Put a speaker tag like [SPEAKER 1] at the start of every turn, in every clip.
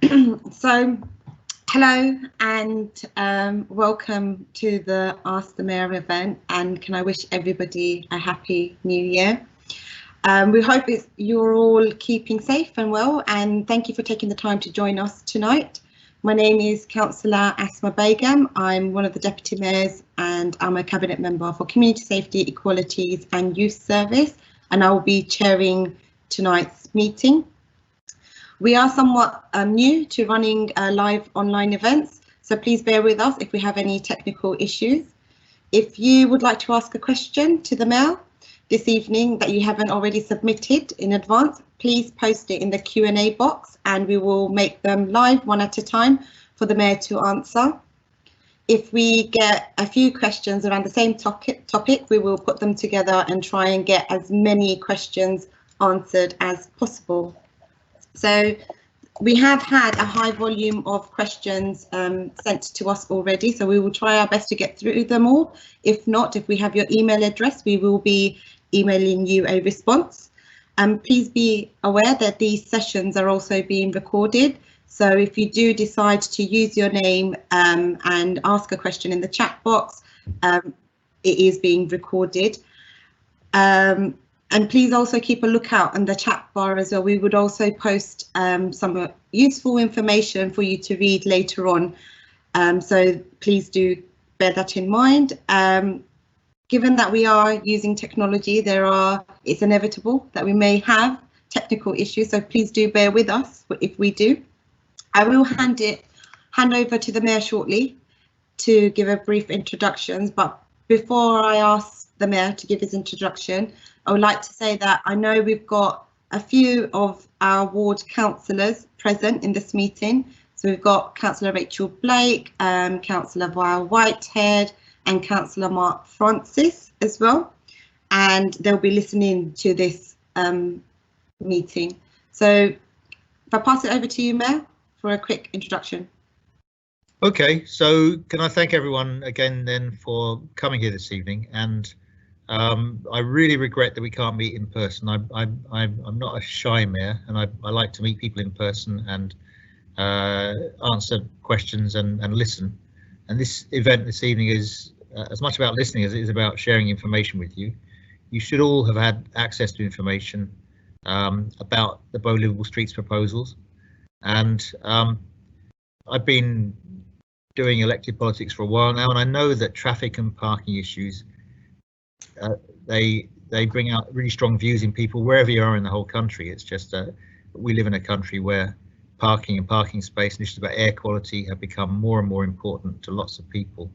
[SPEAKER 1] So, hello and welcome to the Ask the Mayor event, and can I wish everybody a happy new year. We hope you're all keeping safe and well, and thank you for taking the time to join us tonight. My name is Councillor Asma Begum. I'm one of the Deputy Mayors and I'm a Cabinet Member for Community Safety, Equalities and Youth Service, and I will be chairing tonight's meeting. We are somewhat new to running live online events, so please bear with us if we have any technical issues. If you would like to ask a question to the Mayor this evening that you haven't already submitted in advance, please post it in the Q&A box and we will make them live one at a time for the Mayor to answer. If we get a few questions around the same topic, we will put them together and try and get as many questions answered as possible. So we have had a high volume of questions sent to us already, so we will try our best to get through them all. If not, if we have your email address, we will be emailing you a response. Please be aware that these sessions are also being recorded. So if you do decide to use your name and ask a question in the chat box, it is being recorded. And please also keep a lookout on the chat bar as well. We would also post some useful information for you to read later on. So please do bear that in mind. Given that we are using technology, it's inevitable that we may have technical issues. So please do bear with us if we do. I will hand over to the Mayor shortly to give a brief introduction. But before I ask the Mayor to give his introduction, I would like to say that I know we've got a few of our ward councillors present in this meeting. So we've got Councillor Rachel Blake, Councillor Vile Whitehead and Councillor Mark Francis as well. And they'll be listening to this meeting. So if I pass it over to you, Mayor, for a quick introduction.
[SPEAKER 2] Okay, so can I thank everyone again then for coming here this evening, and I really regret that we can't meet in person. I'm not a shy mayor, and I like to meet people in person and answer questions and listen. And this event this evening is as much about listening as it is about sharing information with you. You should all have had access to information about the Bow Liveable Streets proposals, and I've been doing elected politics for a while now, and I know that traffic and parking issues they bring out really strong views in people wherever you are in the whole country. It's just we live in a country where parking and parking space and issues about air quality have become more and more important to lots of people.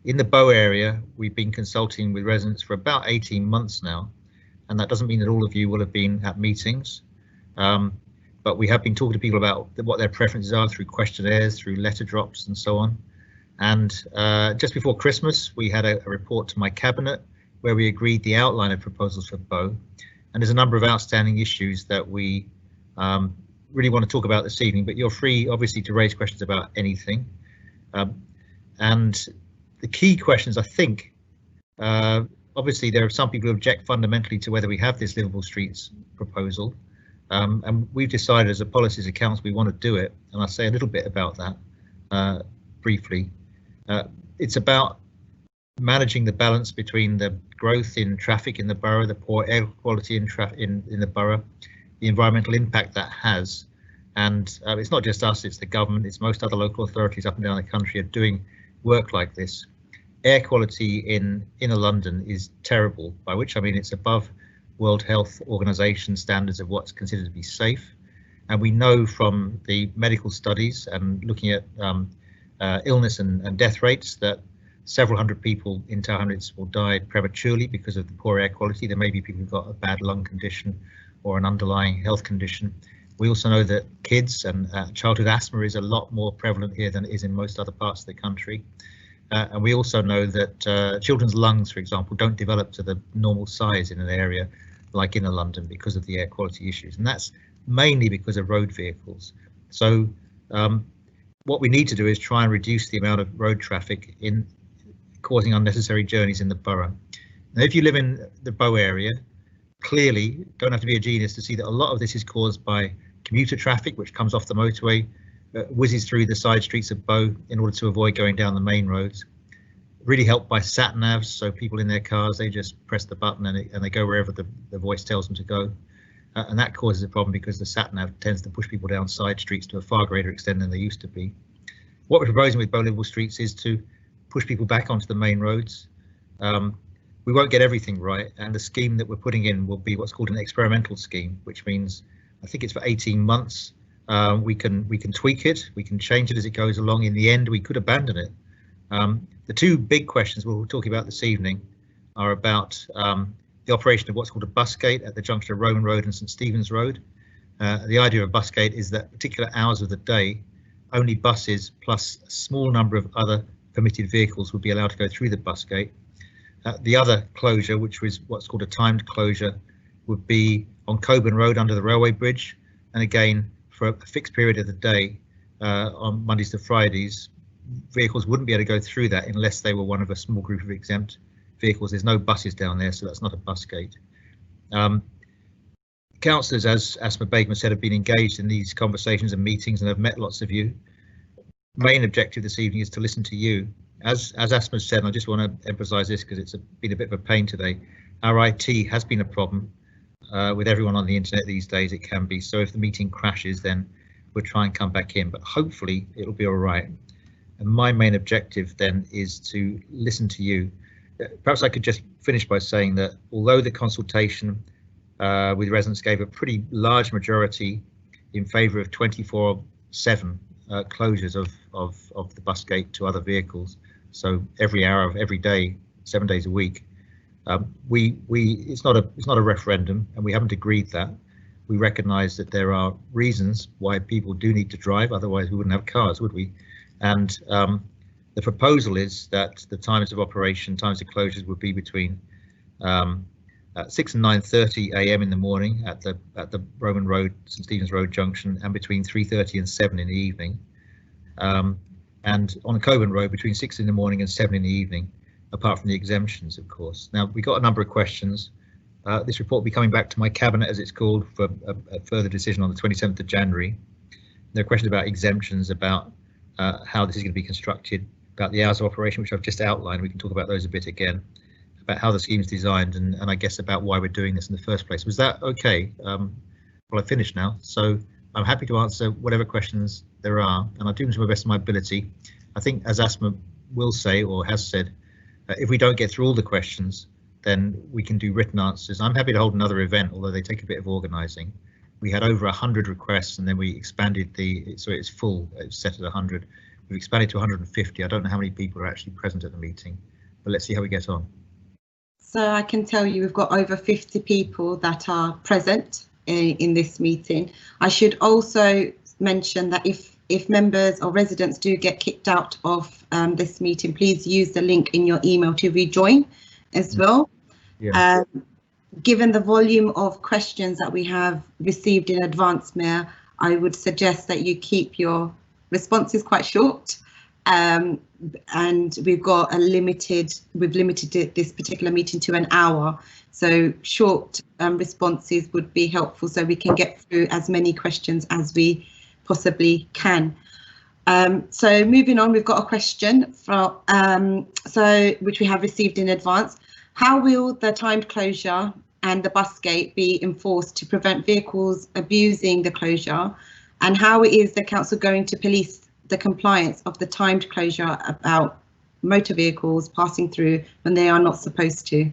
[SPEAKER 2] In the Bow area, we've been consulting with residents for about 18 months now, and that doesn't mean that all of you will have been at meetings, but we have been talking to people about what their preferences are through questionnaires, through letter drops and so on. And just before Christmas, we had a report to my cabinet where we agreed the outline of proposals for Bow, and there's a number of outstanding issues that we really want to talk about this evening, but you're free obviously to raise questions about anything. And the key questions, I think, obviously there are some people who object fundamentally to whether we have this Liveable Streets proposal, and we've decided as a policies and council we want to do it, and I'll say a little bit about that briefly. It's about managing the balance between the growth in traffic in the borough, the poor air quality in the borough, the environmental impact that has. And it's not just us, it's the government, it's most other local authorities up and down the country are doing work like this. Air quality in inner London is terrible, by which I mean it's above World Health Organization standards of what's considered to be safe. And we know from the medical studies and looking at illness and death rates that several hundred people in Tower Hamlets will die prematurely because of the poor air quality. There may be people who've got a bad lung condition or an underlying health condition. We also know that kids and childhood asthma is a lot more prevalent here than it is in most other parts of the country. And we also know that children's lungs, for example, don't develop to the normal size in an area like inner London because of the air quality issues. And that's mainly because of road vehicles. So what we need to do is try and reduce the amount of road traffic in causing unnecessary journeys in the borough. Now, if you live in the Bow area, clearly don't have to be a genius to see that a lot of this is caused by commuter traffic, which comes off the motorway whizzes through the side streets of Bow in order to avoid going down the main roads. Really helped by sat navs, so people in their cars, they just press the button and they go wherever the voice tells them to go. And that causes a problem because the sat nav tends to push people down side streets to a far greater extent than they used to be. What we're proposing with Bow Liveable Streets is to push people back onto the main roads. We won't get everything right, and the scheme that we're putting in will be what's called an experimental scheme, which means I think it's for 18 months. We can tweak it, we can change it as it goes along. In the end, we could abandon it. The two big questions we're talking about this evening are about the operation of what's called a bus gate at the junction of Roman Road and St Stephen's Road. The idea of a bus gate is that particular hours of the day, only buses plus a small number of other permitted vehicles would be allowed to go through the bus gate. The other closure, which was what's called a timed closure, would be on Coburn Road under the railway bridge, and again for a fixed period of the day on Mondays to Fridays, vehicles wouldn't be able to go through that unless they were one of a small group of exempt vehicles. There's no buses down there, so that's not a bus gate. Councillors, as Asma Begum said, have been engaged in these conversations and meetings and have met lots of you. Main objective this evening is to listen to you. As Asma said, and I just want to emphasise this because it's been a bit of a pain today, our IT has been a problem. With everyone on the internet these days, it can be. So if the meeting crashes, then we'll try and come back in, but hopefully it'll be all right. And my main objective then is to listen to you. Perhaps I could just finish by saying that although the consultation with residents gave a pretty large majority in favour of 24/7 closures of the bus gate to other vehicles, so every hour of every day, 7 days a week, it's not a referendum, and we haven't agreed that. We recognise that there are reasons why people do need to drive, otherwise we wouldn't have cars, would we? And the proposal is that the times of operation, times of closures would be between 6 and 9:30 a.m. in the morning at the Roman Road, St Stephen's Road junction, and between 3:30 and 7 in the evening. And on Coburn Road between 6 in the morning and 7 in the evening, apart from the exemptions, of course. Now, we got a number of questions. This report will be coming back to my cabinet, as it's called, for a further decision on the 27th of January. There are questions about exemptions, about how this is going to be constructed, about the hours of operation, which I've just outlined. We can talk about those a bit again, about how the scheme's designed, and I guess about why we're doing this in the first place. Was that okay? Well, I've finished now, so I'm happy to answer whatever questions there are, and I'll do them to the best of my ability. I think, as Asma will say, or has said, if we don't get through all the questions, then we can do written answers. I'm happy to hold another event, although they take a bit of organising. We had over 100 requests, and then we expanded so it's full, it's set at 100. We've expanded to 150. I don't know how many people are actually present at the meeting, but let's see how we get on.
[SPEAKER 1] So I can tell you we've got over 50 people that are present in this meeting. I should also mention that if members or residents do get kicked out of this meeting, please use the link in your email to rejoin as well. Yeah. Given the volume of questions that we have received in advance, Mayor, I would suggest that you keep your responses quite short. And we've limited this particular meeting to an hour, so short responses would be helpful so we can get through as many questions as we possibly can. So moving on, we've got a question from which we have received in advance. How will the timed closure and the bus gate be enforced to prevent vehicles abusing the closure, and how is the council going to police the compliance of the timed closure about motor vehicles passing through when they are not supposed to?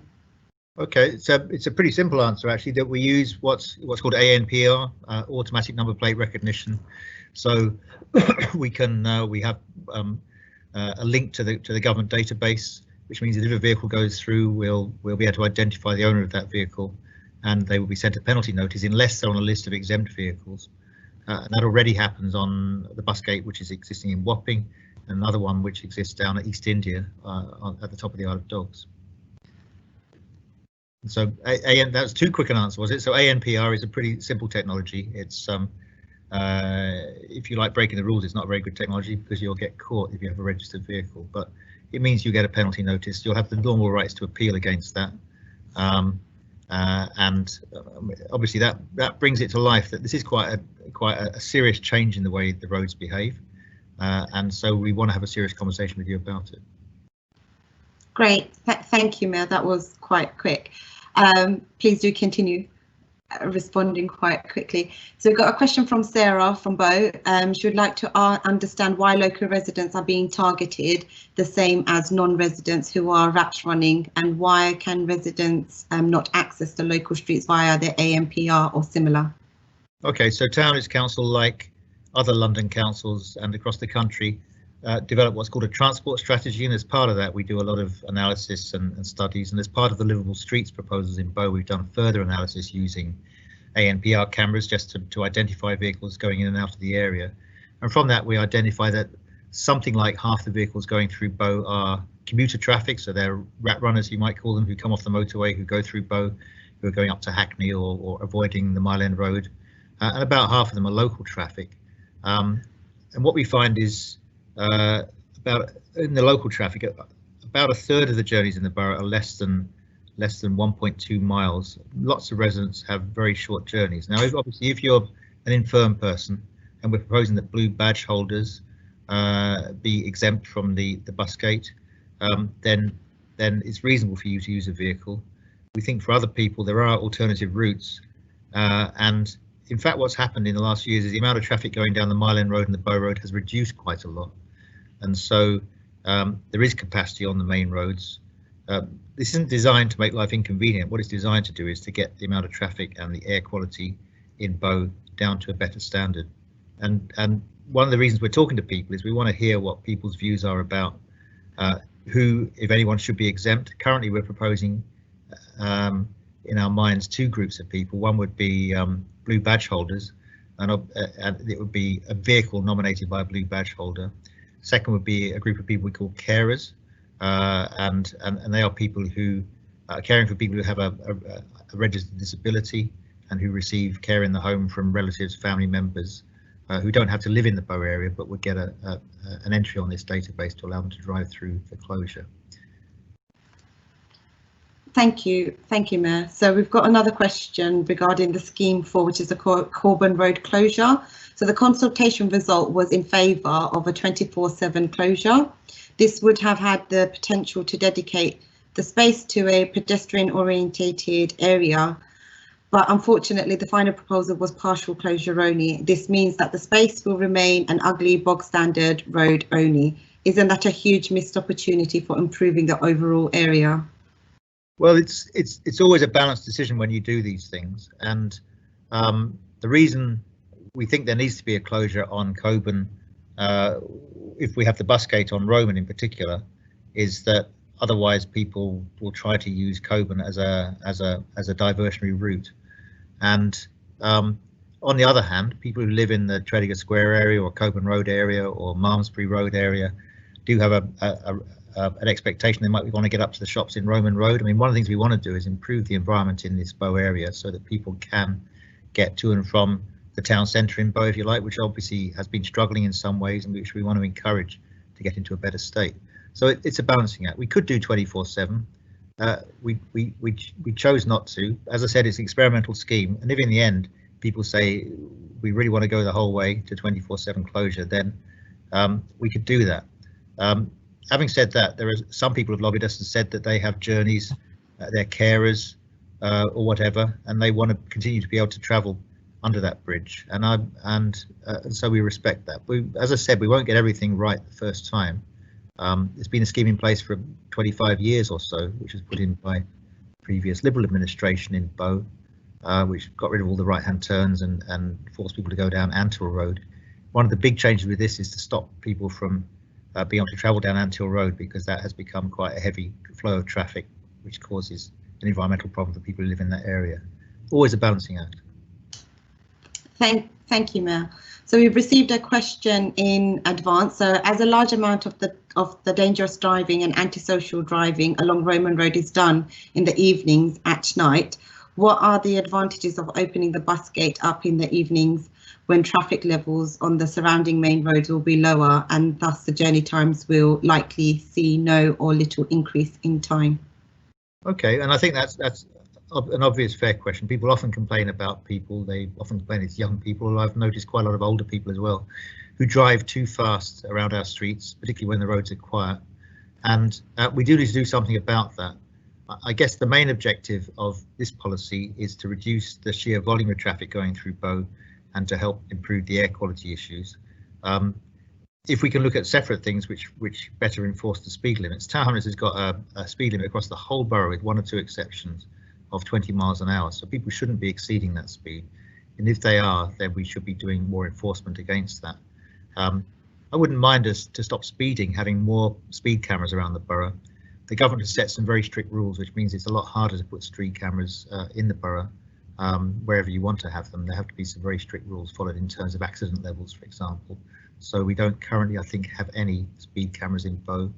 [SPEAKER 2] Okay, it's a pretty simple answer actually, that we use what's called ANPR, automatic number plate recognition. So we have a link to the government database, which means that if a vehicle goes through, we'll be able to identify the owner of that vehicle, and they will be sent a penalty notice unless they're on a list of exempt vehicles. And that already happens on the bus gate, which is existing in Wapping, and another one which exists down at East India at the top of the Isle of Dogs. And so that's too quick an answer, was it? So ANPR is a pretty simple technology. It's if you like breaking the rules, it's not very good technology because you'll get caught if you have a registered vehicle, but it means you get a penalty notice. You'll have the normal rights to appeal against that. and obviously that brings it to life that this is quite a serious change in the way the roads behave, and so we want to have a serious conversation with you about it.
[SPEAKER 1] Great, thank you, Mayor. That was quite quick. Please do continue responding quite quickly. So we've got a question from Sarah from Bow. She would like to understand why local residents are being targeted the same as non-residents who are RAPs running, and why can residents not access the local streets via their ANPR or similar?
[SPEAKER 2] Okay, so Tower Hamlets Council, like other London councils and across the country, develop what's called a transport strategy, and as part of that we do a lot of analysis and studies, and as part of the Livable Streets proposals in Bow, we've done further analysis using ANPR cameras just to identify vehicles going in and out of the area, and from that we identify that something like half the vehicles going through Bow are commuter traffic, so they're rat runners you might call them, who come off the motorway, who go through Bow, who are going up to Hackney or avoiding the Mile End Road, and about half of them are local traffic, and what we find is about in the local traffic, about a third of the journeys in the borough are less than 1.2 miles. Lots of residents have very short journeys. Now, obviously, if you're an infirm person, and we're proposing that blue badge holders be exempt from the bus gate, then it's reasonable for you to use a vehicle. We think for other people there are alternative routes, and in fact, what's happened in the last few years is the amount of traffic going down the Mile End Road and the Bow Road has reduced quite a lot. And so there is capacity on the main roads. This isn't designed to make life inconvenient. What it's designed to do is to get the amount of traffic and the air quality in Bow down to a better standard. And one of the reasons we're talking to people is we want to hear what people's views are about who, if anyone, should be exempt. Currently, we're proposing in our minds two groups of people. One would be blue badge holders, and it would be a vehicle nominated by a blue badge holder. Second would be a group of people we call carers, and they are people who are caring for people who have a registered disability and who receive care in the home from relatives, family members who don't have to live in the Bow area but would get an entry on this database to allow them to drive through the closure.
[SPEAKER 1] Thank you, Mayor. So we've got another question regarding the scheme 4, which is the Corban Road closure. So the consultation result was in favour of a 24/7 closure. This would have had the potential to dedicate the space to a pedestrian orientated area, but unfortunately the final proposal was partial closure only. This means that the space will remain an ugly bog standard road only. Isn't that a huge missed opportunity for improving the overall area?
[SPEAKER 2] Well, it's always a balanced decision when you do these things, and the reason we think there needs to be a closure on Coburn, if we have the bus gate on Roman in particular, is that otherwise people will try to use Coburn as a diversionary route, and on the other hand, people who live in the Tredegar Square area or Coburn Road area or Malmesbury Road area do have an expectation they might want to get up to the shops in Roman Road. I mean, one of the things we want to do is improve the environment in this Bow area so that people can get to and from the town centre in Bow, if you like, which obviously has been struggling in some ways and which we want to encourage to get into a better state. So it's a balancing act. We could do 24/7. We chose not to. As I said, it's an experimental scheme, and if in the end people say we really want to go the whole way to 24/7 closure, then we could do that. Having said that, there are some people who've lobbied us and said that they have journeys, they're carers or whatever, and they want to continue to be able to travel under that bridge, and so we respect that. As I said, we won't get everything right the first time. There's been a scheme in place for 25 years or so, which was put in by previous Liberal administration in Bow, which got rid of all the right-hand turns and forced people to go down Antill Road. One of the big changes with this is to stop people from being able to travel down Antill Road, because that has become quite a heavy flow of traffic, which causes an environmental problem for people who live in that area. Always a balancing act.
[SPEAKER 1] Thank you, Mayor. So we've received a question in advance. So as a large amount of the dangerous driving and antisocial driving along Roman Road is done in the evenings at night, what are the advantages of opening the bus gate up in the evenings when traffic levels on the surrounding main roads will be lower, and thus the journey times will likely see no or little increase in time?
[SPEAKER 2] Okay, and I think that's an obvious fair question. People often complain about people, they often complain it's young people, I've noticed quite a lot of older people as well, who drive too fast around our streets, particularly when the roads are quiet. And we do need to do something about that. I guess the main objective of this policy is to reduce the sheer volume of traffic going through Bow and to help improve the air quality issues. If we can look at separate things which better enforce the speed limits, Tower Hamlets has got a speed limit across the whole borough with 1 or 2 exceptions of 20 miles an hour. So people shouldn't be exceeding that speed. And if they are, then we should be doing more enforcement against that. I wouldn't mind us to stop speeding, having more speed cameras around the borough. The government has set some very strict rules, which means it's a lot harder to put street cameras in the borough wherever you want to have them. There have to be some very strict rules followed in terms of accident levels, for example. So we don't currently, I think, have any speed cameras in Bow.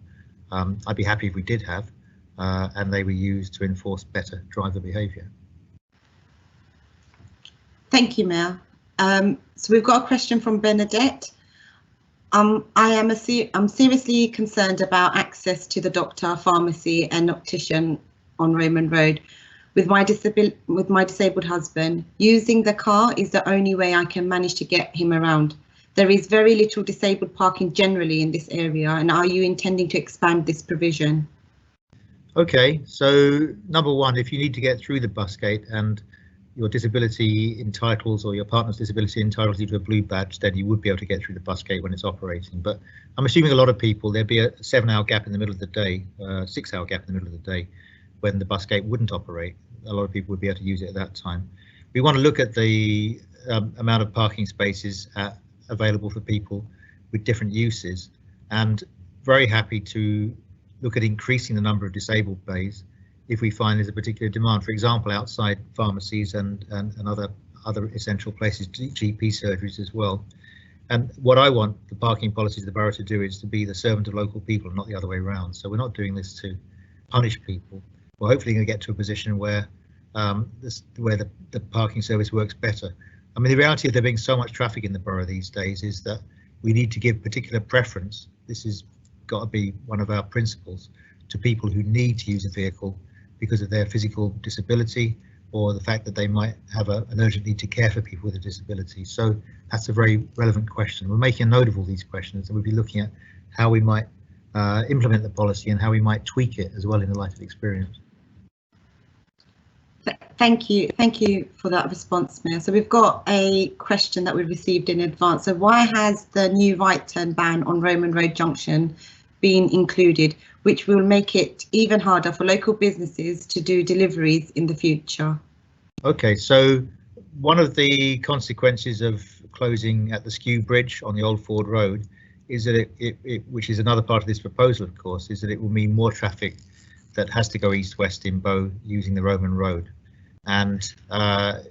[SPEAKER 2] I'd be happy if we did have, and they were used to enforce better driver behaviour.
[SPEAKER 1] Thank you, Mayor. So we've got a question from Bernadette. I'm seriously concerned about access to the doctor, pharmacy and optician on Roman Road. With my disabled husband, using the car is the only way I can manage to get him around. There is very little disabled parking generally in this area, and are you intending to expand this provision?
[SPEAKER 2] Okay, so number one, if you need to get through the bus gate and your disability entitles, or your partner's disability entitles you to a blue badge, then you would be able to get through the bus gate when it's operating. But I'm assuming a lot of people, there'd be a 7-hour gap in the middle of the day, 6-hour gap in the middle of the day when the bus gate wouldn't operate. A lot of people would be able to use it at that time. We want to look at the amount of parking spaces available for people with different uses, and very happy to look at increasing the number of disabled bays if we find there's a particular demand, for example, outside pharmacies and other essential places, GP surgeries as well. And what I want the parking policies of the borough to do is to be the servant of local people, not the other way around. So we're not doing this to punish people. We're hopefully going to get to a position where the parking service works better. I mean, the reality of there being so much traffic in the borough these days is that we need to give particular preference. This has got to be one of our principles, to people who need to use a vehicle because of their physical disability or the fact that they might have an urgent need to care for people with a disability. So that's a very relevant question. We're making a note of all these questions, and we'll be looking at how we might implement the policy and how we might tweak it as well in the light of experience.
[SPEAKER 1] Thank you for that response, Mayor. So we've got a question that we received in advance. So why has the new right turn ban on Roman Road Junction been included, which will make it even harder for local businesses to do deliveries in the future? Okay,
[SPEAKER 2] so one of the consequences of closing at the Skew Bridge on the Old Ford Road is that which is another part of this proposal, of course, is that it will mean more traffic that has to go east-west in Bow using the Roman Road. And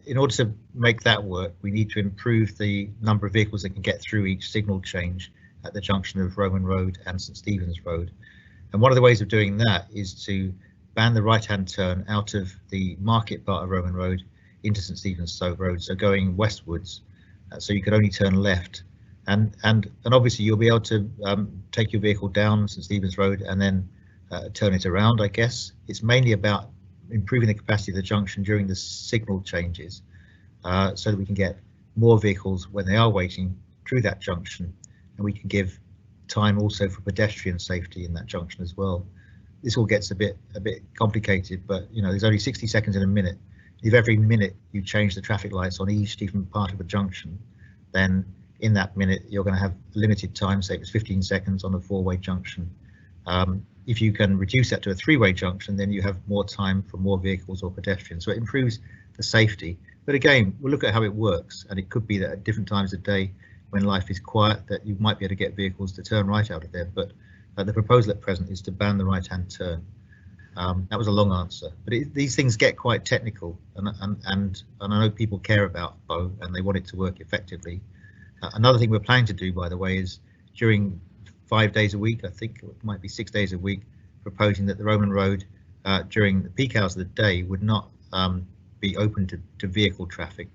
[SPEAKER 2] in order to make that work, we need to improve the number of vehicles that can get through each signal change at the junction of Roman Road and St Stephen's Road. And one of the ways of doing that is to ban the right-hand turn out of the market part of Roman Road into St Stephen's Road, so going westwards, so you could only turn left. And obviously you'll be able to take your vehicle down St Stephen's Road and then turn it around, I guess. It's mainly about improving the capacity of the junction during the signal changes so that we can get more vehicles when they are waiting through that junction, and we can give time also for pedestrian safety in that junction as well. This all gets a bit complicated, but you know, there's only 60 seconds in a minute. If every minute you change the traffic lights on each different part of a junction, then in that minute you're going to have limited time, say it's 15 seconds on a 4-way junction. If you can reduce that to a 3-way junction, then you have more time for more vehicles or pedestrians. So it improves the safety. But again, we'll look at how it works, and it could be that at different times of day when life is quiet that you might be able to get vehicles to turn right out of there. But the proposal at present is to ban the right-hand turn. That was a long answer, but these things get quite technical, and I know people care about Bow and they want it to work effectively. Another thing we're planning to do, by the way, is during 5 days a week, I think it might be 6 days a week, proposing that the Roman Road during the peak hours of the day would not be open to vehicle traffic.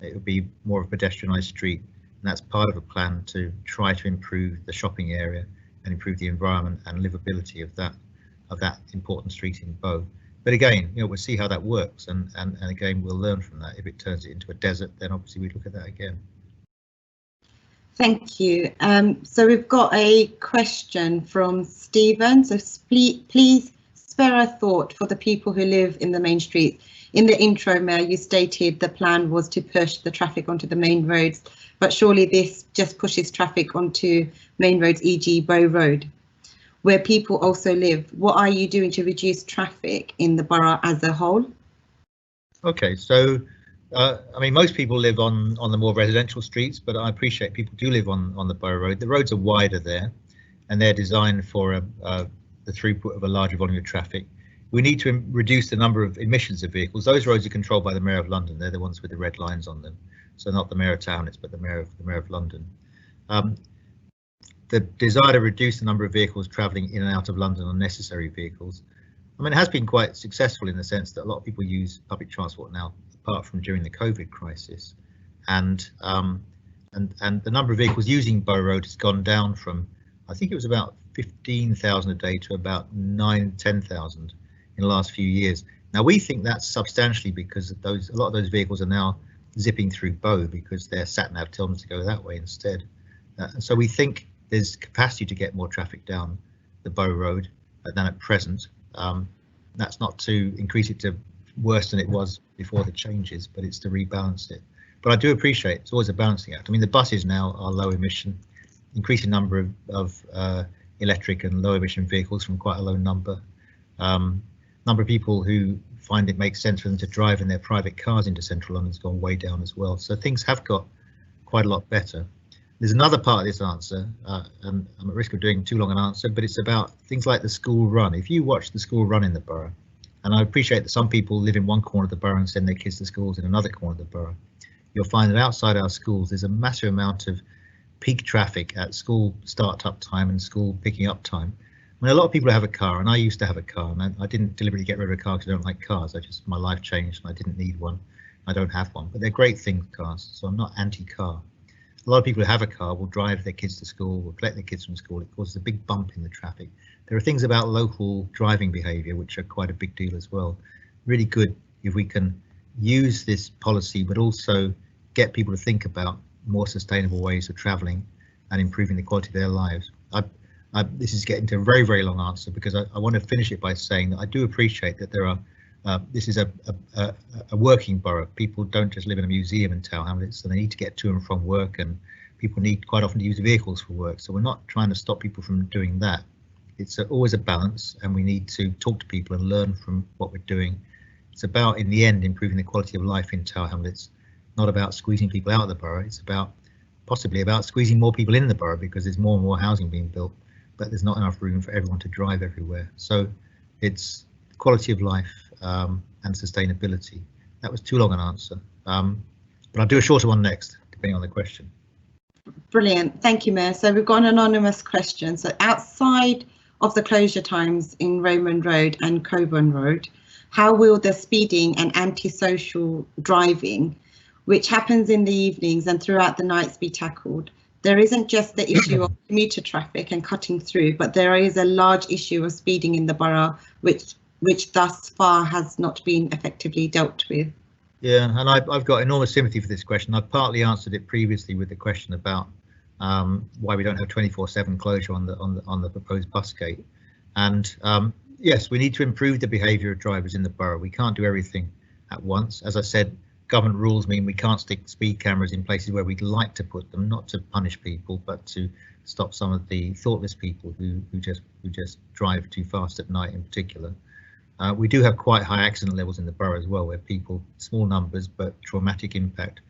[SPEAKER 2] It would be more of a pedestrianised street, and that's part of a plan to try to improve the shopping area and improve the environment and livability of that important street in Bow. But again, we'll see how that works, and again, we'll learn from that. If it turns it into a desert, then obviously we'd look at that again.
[SPEAKER 1] Thank you. So we've got a question from Stephen. So please spare a thought for the people who live in the main streets. In the intro, Mayor, you stated the plan was to push the traffic onto the main roads, but surely this just pushes traffic onto main roads, e.g. Bow Road, where people also live. What are you doing to reduce traffic in the borough as a whole?
[SPEAKER 2] Okay, so I mean, most people live on the more residential streets, but I appreciate people do live on the Bow Road. The roads are wider there, and they're designed for the throughput of a larger volume of traffic. We need to reduce the number of emissions of vehicles. Those roads are controlled by the Mayor of London. They're the ones with the red lines on them. So not the Mayor of Tower Hamlets, but the Mayor of London. The desire to reduce the number of vehicles travelling in and out of London, unnecessary vehicles, I mean, it has been quite successful in the sense that a lot of people use public transport now, apart from during the COVID crisis, and the number of vehicles using Bow Road has gone down from, I think it was about 15,000 a day to about 10,000 in the last few years. Now we think that's substantially because of a lot of those vehicles are now zipping through Bow because their sat nav tells them to go that way instead. So we think there's capacity to get more traffic down the Bow Road than at present. That's not to increase it to worse than it was before the changes, but it's to rebalance it. But I do appreciate it's always a balancing act. I mean, the buses now are low emission, increasing number of electric and low emission vehicles from quite a low number. Number of people who find it makes sense for them to drive in their private cars into central London has gone way down as well. So things have got quite a lot better. There's another part of this answer, and I'm at risk of doing too long an answer, but it's about things like the school run. If you watch the school run in the borough, and I appreciate that some people live in one corner of the borough and send their kids to schools in another corner of the borough, you'll find that outside our schools there's a massive amount of peak traffic at school start-up time and school picking up time. I mean, a lot of people have a car, and I used to have a car, and I didn't deliberately get rid of a car because I don't like cars. My life changed and I didn't need one. I don't have one, but they're great things, cars, so I'm not anti-car. A lot of people who have a car will drive their kids to school, will collect their kids from school. It causes a big bump in the traffic. There are things about local driving behaviour which are quite a big deal as well. Really good if we can use this policy, but also get people to think about more sustainable ways of travelling and improving the quality of their lives. This is getting to a very, very long answer because I want to finish it by saying that I do appreciate that there are this is a working borough. People don't just live in a museum in Tower Hamlets, so they need to get to and from work, and people need quite often to use vehicles for work. So we're not trying to stop people from doing that. It's always a balance, and we need to talk to people and learn from what we're doing. It's about, in the end, improving the quality of life in Tower Hamlets, not about squeezing people out of the borough. It's possibly about squeezing more people in the borough because there's more and more housing being built, but there's not enough room for everyone to drive everywhere. So it's quality of life and sustainability. That was too long an answer, but I'll do a shorter one next, depending on the question.
[SPEAKER 1] Brilliant, thank you, Mayor. So we've got an anonymous question. So outside of the closure times in Raymond Road and Coburn Road, how will the speeding and antisocial driving, which happens in the evenings and throughout the nights, be tackled? There isn't just the issue of commuter traffic and cutting through, but there is a large issue of speeding in the borough, which thus far has not been effectively dealt with.
[SPEAKER 2] Yeah, and I've got enormous sympathy for this question. I've partly answered it previously with the question about why we don't have 24/7 closure on the proposed bus gate. And yes, we need to improve the behaviour of drivers in the borough. We can't do everything at once. As I said, government rules mean we can't stick speed cameras in places where we'd like to put them, not to punish people, but to stop some of the thoughtless people who just drive too fast at night in particular. We do have quite high accident levels in the borough as well, where people, small numbers but traumatic impact,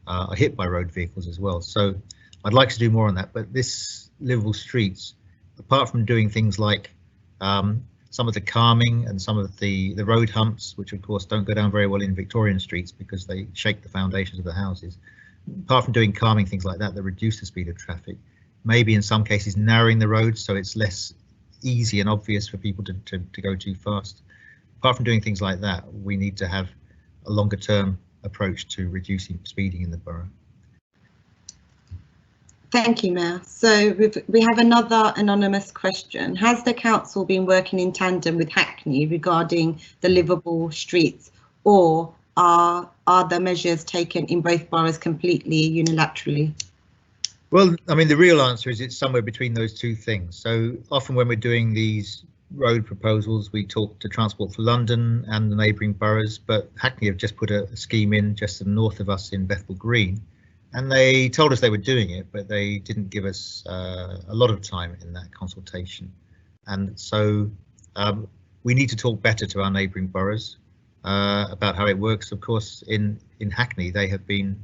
[SPEAKER 2] are hit by road vehicles as well. So I'd like to do more on that, but this Liveable Streets, apart from doing things like some of the calming and some of the road humps, which of course don't go down very well in Victorian streets because they shake the foundations of the houses, apart from doing calming things like that reduce the speed of traffic, maybe in some cases narrowing the roads so it's less easy and obvious for people to go too fast. Apart from doing things like that, we need to have a longer term approach to reducing speeding in the borough.
[SPEAKER 1] Thank you, Mayor. So we have another anonymous question. Has the council been working in tandem with Hackney regarding the livable streets, or are the measures taken in both boroughs completely unilaterally?
[SPEAKER 2] Well, I mean, the real answer is it's somewhere between those two things. So often when we're doing these road proposals, we talk to Transport for London and the neighbouring boroughs, but Hackney have just put a scheme in just to the north of us in Bethnal Green, and they told us they were doing it, but they didn't give us a lot of time in that consultation. And so we need to talk better to our neighbouring boroughs about how it works. Of course, in Hackney, they have been,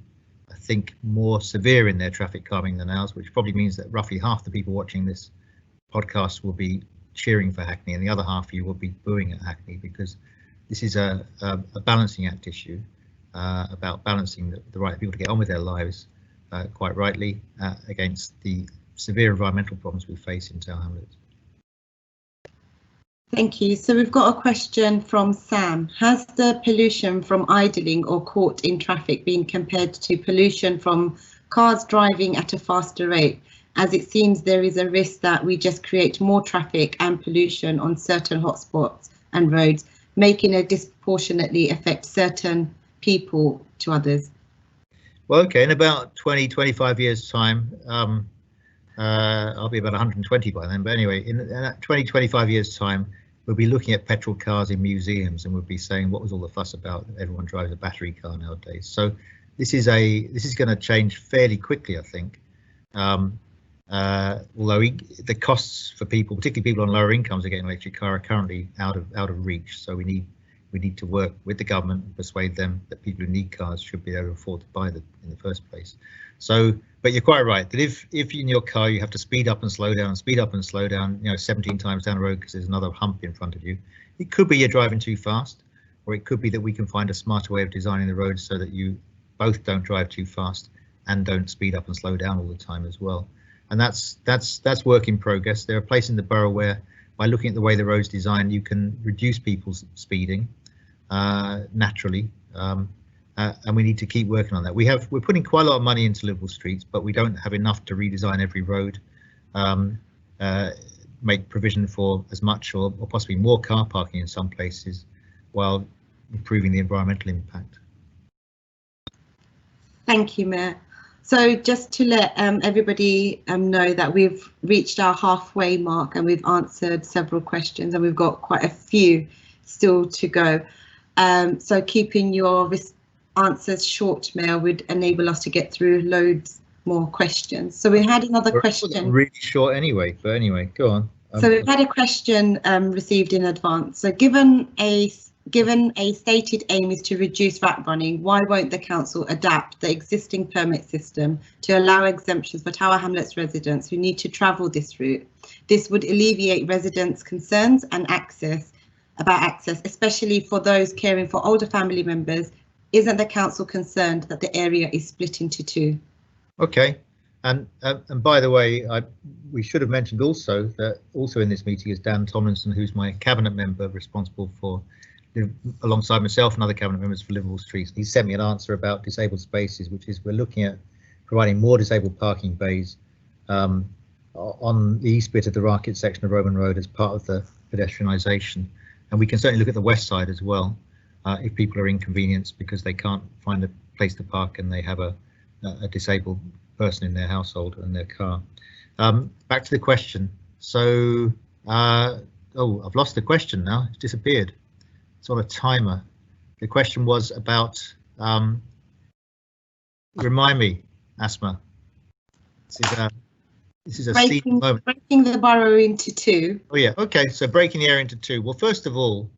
[SPEAKER 2] I think, more severe in their traffic calming than ours, which probably means that roughly half the people watching this podcast will be cheering for Hackney, and the other half of you will be booing at Hackney, because this is a balancing act issue about balancing the right of people to get on with their lives, quite rightly, against the severe environmental problems we face in Tower Hamlets.
[SPEAKER 1] Thank you. So we've got a question from Sam. Has the pollution from idling or caught in traffic been compared to pollution from cars driving at a faster rate? As it seems there is a risk that we just create more traffic and pollution on certain hotspots and roads, making it disproportionately affect certain people to others.
[SPEAKER 2] Well, okay, in about 20-25 years time, I'll be about 120 by then, but anyway, in 20-25 years time, we'll be looking at petrol cars in museums, and we'll be saying, what was all the fuss about? Everyone drives a battery car nowadays. So this is going to change fairly quickly, I think. Although the costs for people, particularly people on lower incomes, are getting an electric car, are currently out of reach. So we need to work with the government and persuade them that people who need cars should be able to afford to buy them in the first place. So, but you're quite right that if in your car you have to speed up and slow down, 17 times down the road because there's another hump in front of you, it could be you're driving too fast, or it could be that we can find a smarter way of designing the roads so that you both don't drive too fast and don't speed up and slow down all the time as well. And that's work in progress. There are places in the borough where, by looking at the way the road's designed, you can reduce people's speeding naturally, and we need to keep working on that. We're putting quite a lot of money into livable streets, but we don't have enough to redesign every road, make provision for as much or possibly more car parking in some places, while improving the environmental impact.
[SPEAKER 1] Thank you, Mayor. So just to let everybody know that we've reached our halfway mark and we've answered several questions, and we've got quite a few still to go. So keeping your answers short, Mayor, would enable us to get through loads more questions. So we had another question.
[SPEAKER 2] Really short anyway, but anyway, go on.
[SPEAKER 1] So we've had a question received in advance. So given a stated aim is to reduce rat running, why won't the council adapt the existing permit system to allow exemptions for Tower Hamlets residents who need to travel this route? This would alleviate residents' concerns and access, especially for those caring for older family members. Isn't the council concerned that the area is split into two? Okay,
[SPEAKER 2] and by the way, we should have mentioned also that also in this meeting is Dan Tomlinson, who's my cabinet member responsible for, alongside myself and other cabinet members, for Livable Streets. He sent me an answer about disabled spaces, which is we're looking at providing more disabled parking bays on the east bit of the Racket section of Roman Road as part of the pedestrianisation. And we can certainly look at the west side as well, if people are inconvenienced because they can't find a place to park and they have a disabled person in their household and their car. Back to the question. So, oh, I've lost the question now. It's disappeared. It's on a timer. The question was about, remind me, Asma. This is a breaking
[SPEAKER 1] the borough into two.
[SPEAKER 2] Oh yeah, okay, so breaking the area into two. Well, first of all,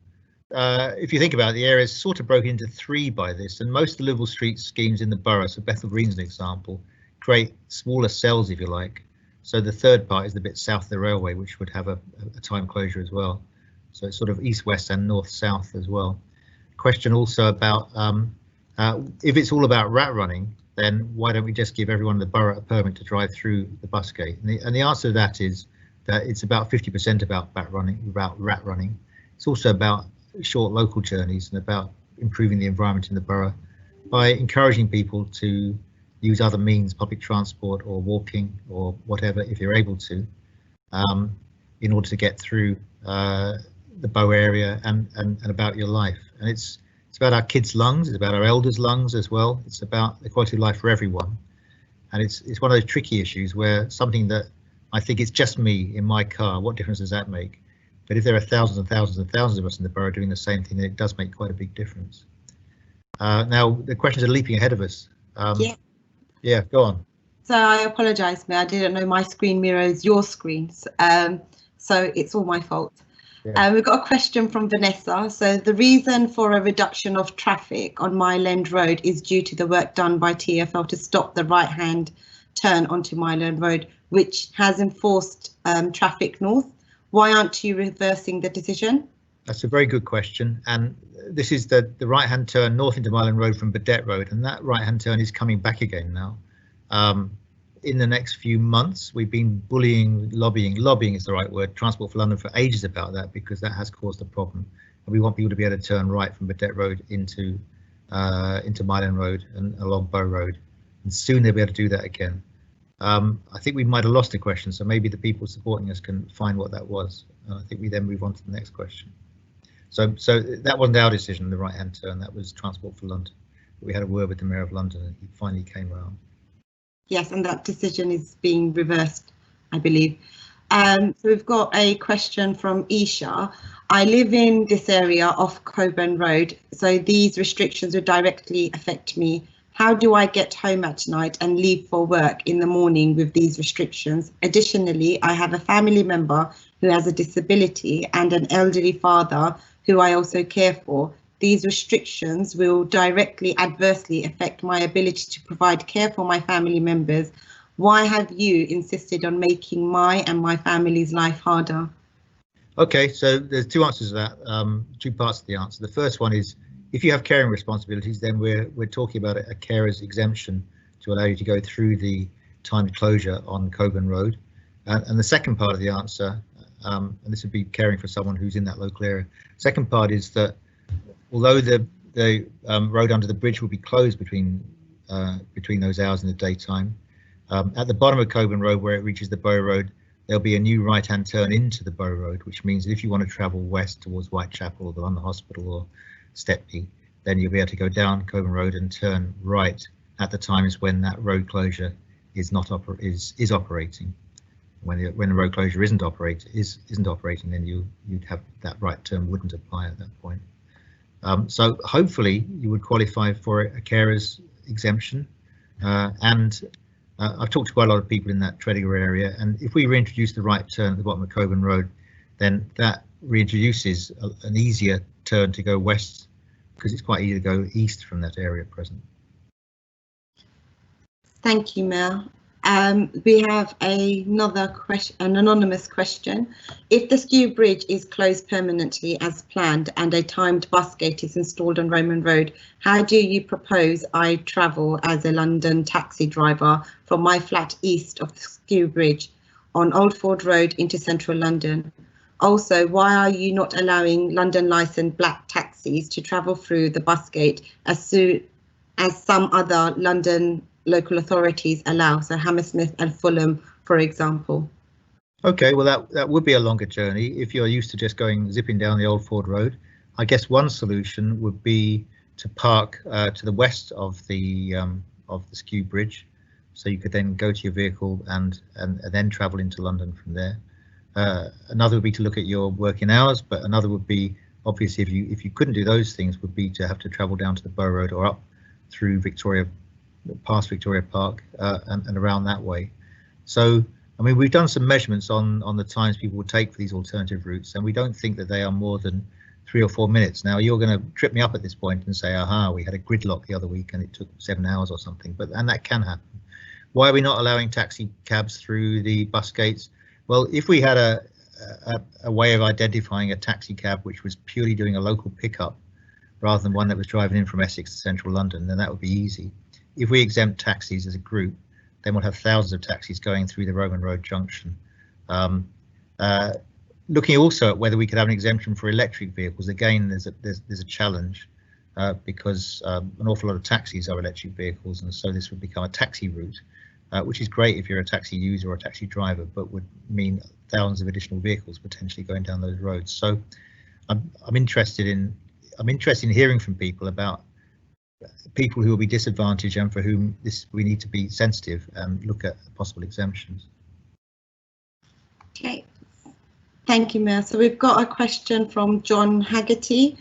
[SPEAKER 2] if you think about it, the area is sort of broken into three by this, and most of the livable street schemes in the borough, so Bethnal Green's an example, create smaller cells, if you like. So the third part is the bit south of the railway, which would have a time closure as well. So it's sort of east-west and north-south as well. Question also about if it's all about rat running, then why don't we just give everyone in the borough a permit to drive through the bus gate? And the answer to that is that it's about 50% about rat running. It's also about short local journeys and about improving the environment in the borough by encouraging people to use other means, public transport or walking or whatever, if you're able to, in order to get through the Bow area and about your life. And it's about our kids' lungs, it's about our elders' lungs as well. It's about the quality of life for everyone. And it's one of those tricky issues where something that I think it's just me in my car, what difference does that make? But if there are thousands and thousands and thousands of us in the borough doing the same thing, then it does make quite a big difference. Now, the questions are leaping ahead of us. Yeah, go on.
[SPEAKER 1] So I apologise, May. I didn't know my screen mirrors your screens. So it's all my fault. Yeah. We've got a question from Vanessa. So the reason for a reduction of traffic on Mile End Road is due to the work done by TfL to stop the right-hand turn onto Mile End Road, which has enforced traffic north. Why aren't you reversing the decision?
[SPEAKER 2] That's a very good question. And this is the right-hand turn north into Mile End Road from Burdett Road, and that right-hand turn is coming back again now. In the next few months, we've been lobbying is the right word, Transport for London for ages about that, because that has caused a problem. And we want people to be able to turn right from Burdett Road into Mile End Road and along Bow Road, and soon they'll be able to do that again. I think we might have lost a question, so maybe the people supporting us can find what that was. I think we then move on to the next question. So that wasn't our decision, the right-hand turn, that was Transport for London. We had a word with the Mayor of London and he finally came around. Yes,
[SPEAKER 1] and that decision is being reversed, I believe. So we've got a question from Isha. I live in this area off Coburn Road, so these restrictions would directly affect me. How do I get home at night and leave for work in the morning with these restrictions? Additionally, I have a family member who has a disability and an elderly father who I also care for. These restrictions will directly adversely affect my ability to provide care for my family members. Why have you insisted on making my and my family's life harder?
[SPEAKER 2] Okay, so there's two answers to that, two parts to the answer. The first one is, if you have caring responsibilities, then we're talking about a carer's exemption to allow you to go through the timed closure on Coburn Road. And the second part of the answer, and this would be caring for someone who's in that local area. Second part is that although the road under the bridge will be closed between those hours in the daytime, at the bottom of Coburn Road where it reaches the Bow Road, there'll be a new right-hand turn into the Bow Road, which means that if you want to travel west towards Whitechapel or the London Hospital or Stepney, then you'll be able to go down Coburn Road and turn right at the times when that road closure is operating. When the road closure isn't operating, then you'd have that right turn wouldn't apply at that point. So hopefully you would qualify for a carer's exemption, and I've talked to quite a lot of people in that Tredegar area, and if we reintroduce the right turn at the bottom of Coburn Road, then that reintroduces an easier turn to go west, because it's quite easy to go east from that area at present.
[SPEAKER 1] Thank you, Mel. We have another question, an anonymous question. If the Skew Bridge is closed permanently as planned and a timed bus gate is installed on Roman Road, how do you propose I travel as a London taxi driver from my flat east of the Skew Bridge on Old Ford Road into central London? Also, why are you not allowing London licensed black taxis to travel through the bus gate as soon as some other London local authorities allow, so Hammersmith and Fulham, for example?
[SPEAKER 2] Okay, well that would be a longer journey if you're used to just zipping down the Old Ford Road. I guess one solution would be to park to the west of the Skew Bridge, so you could then go to your vehicle and then travel into London from there. Another would be to look at your working hours, but another would be, obviously, if you couldn't do those things, would be to have to travel down to the Bow Road or up through Victoria, past Victoria Park and around that way. So, I mean, we've done some measurements on the times people would take for these alternative routes, and we don't think that they are more than 3 or 4 minutes. Now, you're going to trip me up at this point and say, aha, we had a gridlock the other week and it took 7 hours or something, and that can happen. Why are we not allowing taxi cabs through the bus gates? Well, if we had a way of identifying a taxi cab which was purely doing a local pickup rather than one that was driving in from Essex to central London, then that would be easy. If we exempt taxis as a group, then we'll have thousands of taxis going through the Roman Road junction. Looking also at whether we could have an exemption for electric vehicles, again, there's a challenge. because an awful lot of taxis are electric vehicles, and so this would become a taxi route, which is great if you're a taxi user or a taxi driver, but would mean thousands of additional vehicles potentially going down those roads. So I'm interested in hearing from people about people who will be disadvantaged and for whom we need to be sensitive and look at possible exemptions.
[SPEAKER 1] Okay, thank you, Mayor. So we've got a question from John Haggerty.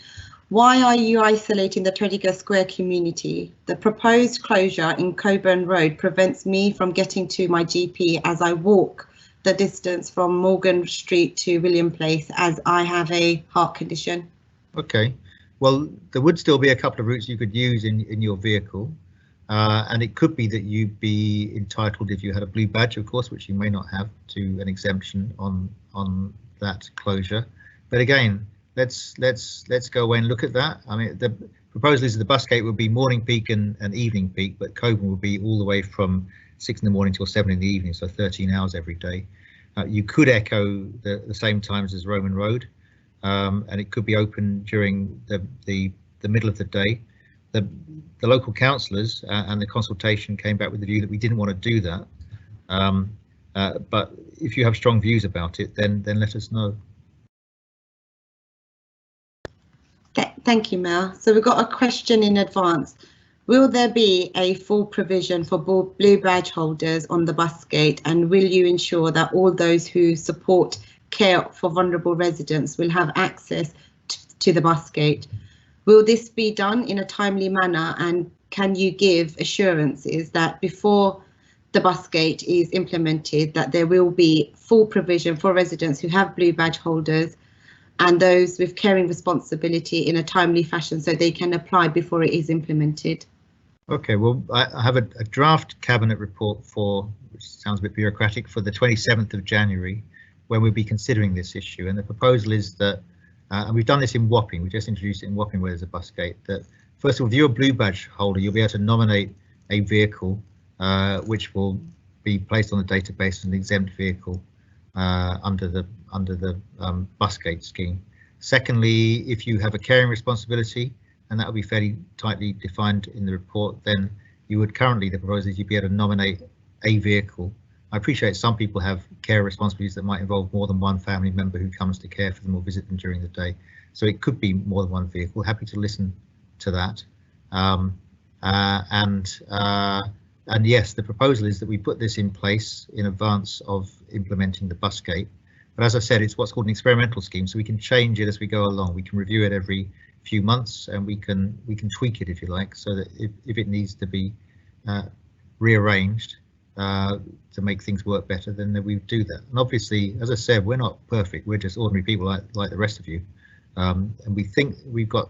[SPEAKER 1] Why are you isolating the Tredegar Square community? The proposed closure in Coburn Road prevents me from getting to my GP as I walk the distance from Morgan Street to William Place, as I have a heart condition.
[SPEAKER 2] Okay, well, there would still be a couple of routes you could use in your vehicle, and it could be that you'd be entitled, if you had a blue badge, of course, which you may not have, to an exemption on that closure. But again, let's go away and look at that. I mean, the proposal is that the Busgate would be morning peak and evening peak, but Coburn would be all the way from 6 in the morning till 7 in the evening, so 13 hours every day. You could echo the same times as Roman Road, and it could be open during the middle of the day. The local councillors and the consultation came back with the view that we didn't want to do that. But if you have strong views about it, then let us know.
[SPEAKER 1] Thank you, Mel. So we've got a question in advance. Will there be a full provision for blue badge holders on the Busgate, and will you ensure that all those who support care for vulnerable residents will have access to the Busgate? Will this be done in a timely manner, and can you give assurances that before the Busgate is implemented that there will be full provision for residents who have blue badge holders and those with caring responsibility in a timely fashion so they can apply before it is implemented? Okay,
[SPEAKER 2] well, I have a draft cabinet report which sounds a bit bureaucratic, for the 27th of January, where we'll be considering this issue. And the proposal is that, and we've done this in Wapping, we just introduced it in Wapping where there's a Busgate, that first of all, if you're a blue badge holder, you'll be able to nominate a vehicle which will be placed on the database as an exempt vehicle under the Busgate scheme. Secondly, if you have a caring responsibility, and that will be fairly tightly defined in the report, then you would currently, the proposal is you'd be able to nominate a vehicle. I appreciate some people have care responsibilities that might involve more than one family member who comes to care for them or visit them during the day. So it could be more than one vehicle. Happy to listen to that. And yes, the proposal is that we put this in place in advance of implementing the Busgate. But as I said, it's what's called an experimental scheme, so we can change it as we go along. We can review it every few months, and we can tweak it, if you like, so that if it needs to be rearranged to make things work better, then we do that. And obviously, as I said, we're not perfect. We're just ordinary people like the rest of you, and we think we've got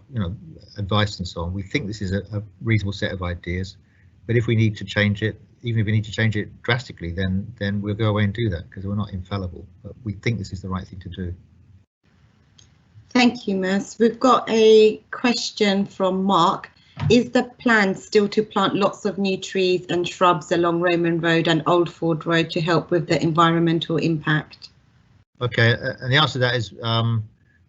[SPEAKER 2] advice and so on. We think this is a reasonable set of ideas, but if we need to change it, even if we need to change it drastically, then we'll go away and do that, because we're not infallible. But we think this is the right thing to do.
[SPEAKER 1] Thank you, Miss. We've got a question from Mark. Is the plan still to plant lots of new trees and shrubs along Roman Road and Old Ford Road to help with the environmental impact?
[SPEAKER 2] Okay, and the answer to that is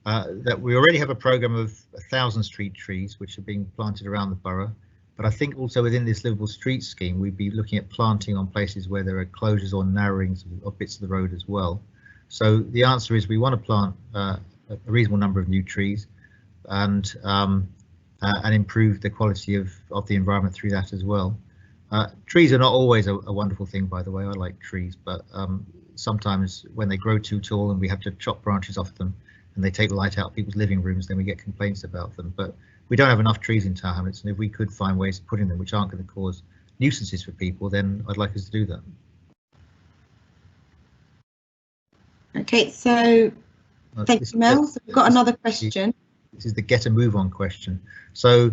[SPEAKER 2] that we already have a programme of 1,000 street trees which are being planted around the borough. But I think also within this Liveable Streets scheme, we'd be looking at planting on places where there are closures or narrowings of bits of the road as well. So the answer is we want to plant a reasonable number of new trees and improve the quality of the environment through that as well. Trees are not always a wonderful thing, by the way. I like trees, but sometimes when they grow too tall and we have to chop branches off them and they take light out of people's living rooms, then we get complaints about them. But we don't have enough trees in Tower Hamlets, and if we could find ways of putting them which aren't going to cause nuisances for people, then I'd like us to do that.
[SPEAKER 1] Okay, so thank you, Mel. So we've got another question.
[SPEAKER 2] This is the get a move on question. So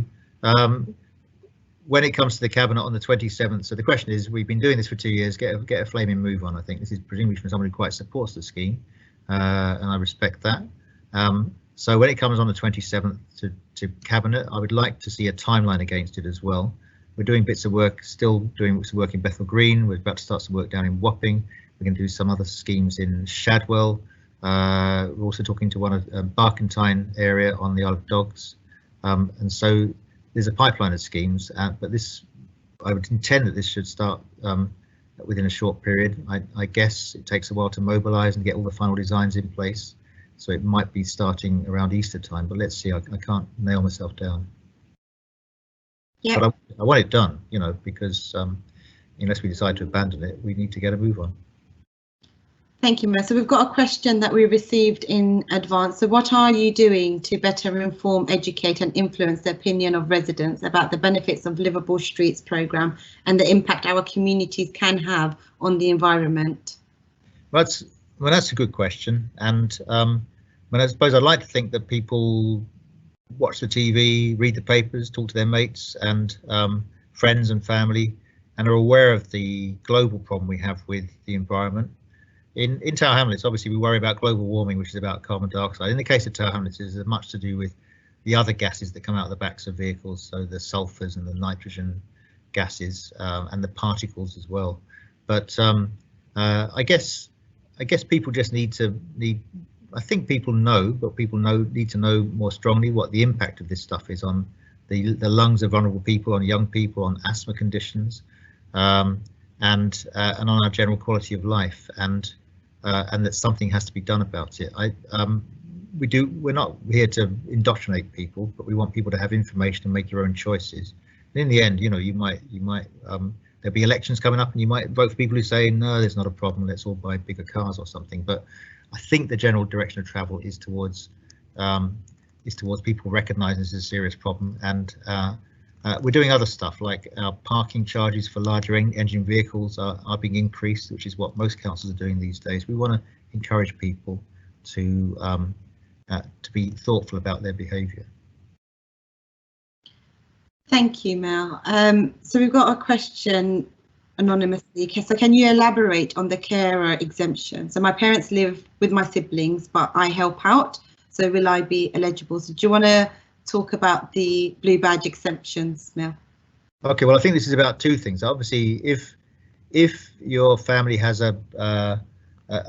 [SPEAKER 2] when it comes to the cabinet on the 27th, so the question is, we've been doing this for 2 years, get a flaming move on. I think this is presumably from someone who quite supports the scheme, and I respect that. So when it comes on the 27th to cabinet, I would like to see a timeline against it as well. We're doing bits of work, still doing bits of work in Bethnal Green. We're about to start some work down in Wapping. We're going to do some other schemes in Shadwell. We're also talking to one of Barkentine area on the Isle of Dogs. And so there's a pipeline of schemes, but this, I would intend that this should start within a short period. I guess it takes a while to mobilise and get all the final designs in place, so it might be starting around Easter time, but let's see. I can't nail myself down. Yeah. But I want it done, you know, because unless we decide to abandon it, we need to get a move on.
[SPEAKER 1] Thank you, Mel. So we've got a question that we received in advance. So what are you doing to better inform, educate and influence the opinion of residents about the benefits of Liveable Streets programme and the impact our communities can have on the environment?
[SPEAKER 2] Well, that's a good question. And I suppose I'd like to think that people watch the TV, read the papers, talk to their mates and friends and family, and are aware of the global problem we have with the environment. In Tower Hamlets, obviously, we worry about global warming, which is about carbon dioxide. In the case of Tower Hamlets, it's much to do with the other gases that come out of the backs of vehicles, so the sulphurs and the nitrogen gases and the particles as well. But I guess people just I think people know, but people need to know more strongly what the impact of this stuff is on the lungs of vulnerable people, on young people, on asthma conditions, and on our general quality of life, and that something has to be done about it. We're not here to indoctrinate people, but we want people to have information and make your own choices. And in the end, you know, you might there'll be elections coming up, and you might vote for people who say no, there's not a problem, let's all buy bigger cars or something. But I think the general direction of travel is towards people recognising this is a serious problem, and we're doing other stuff like our parking charges for larger engine vehicles are being increased, which is what most councils are doing these days. We want to encourage people to be thoughtful about their behaviour.
[SPEAKER 1] Thank you, Mel. So we've got a question anonymously. So can you elaborate on the carer exemption? So my parents live with my siblings, but I help out. So will I be eligible? So do you want to talk about the blue badge exemptions, Mel?
[SPEAKER 2] Okay, well, I think this is about two things. Obviously, if your family has a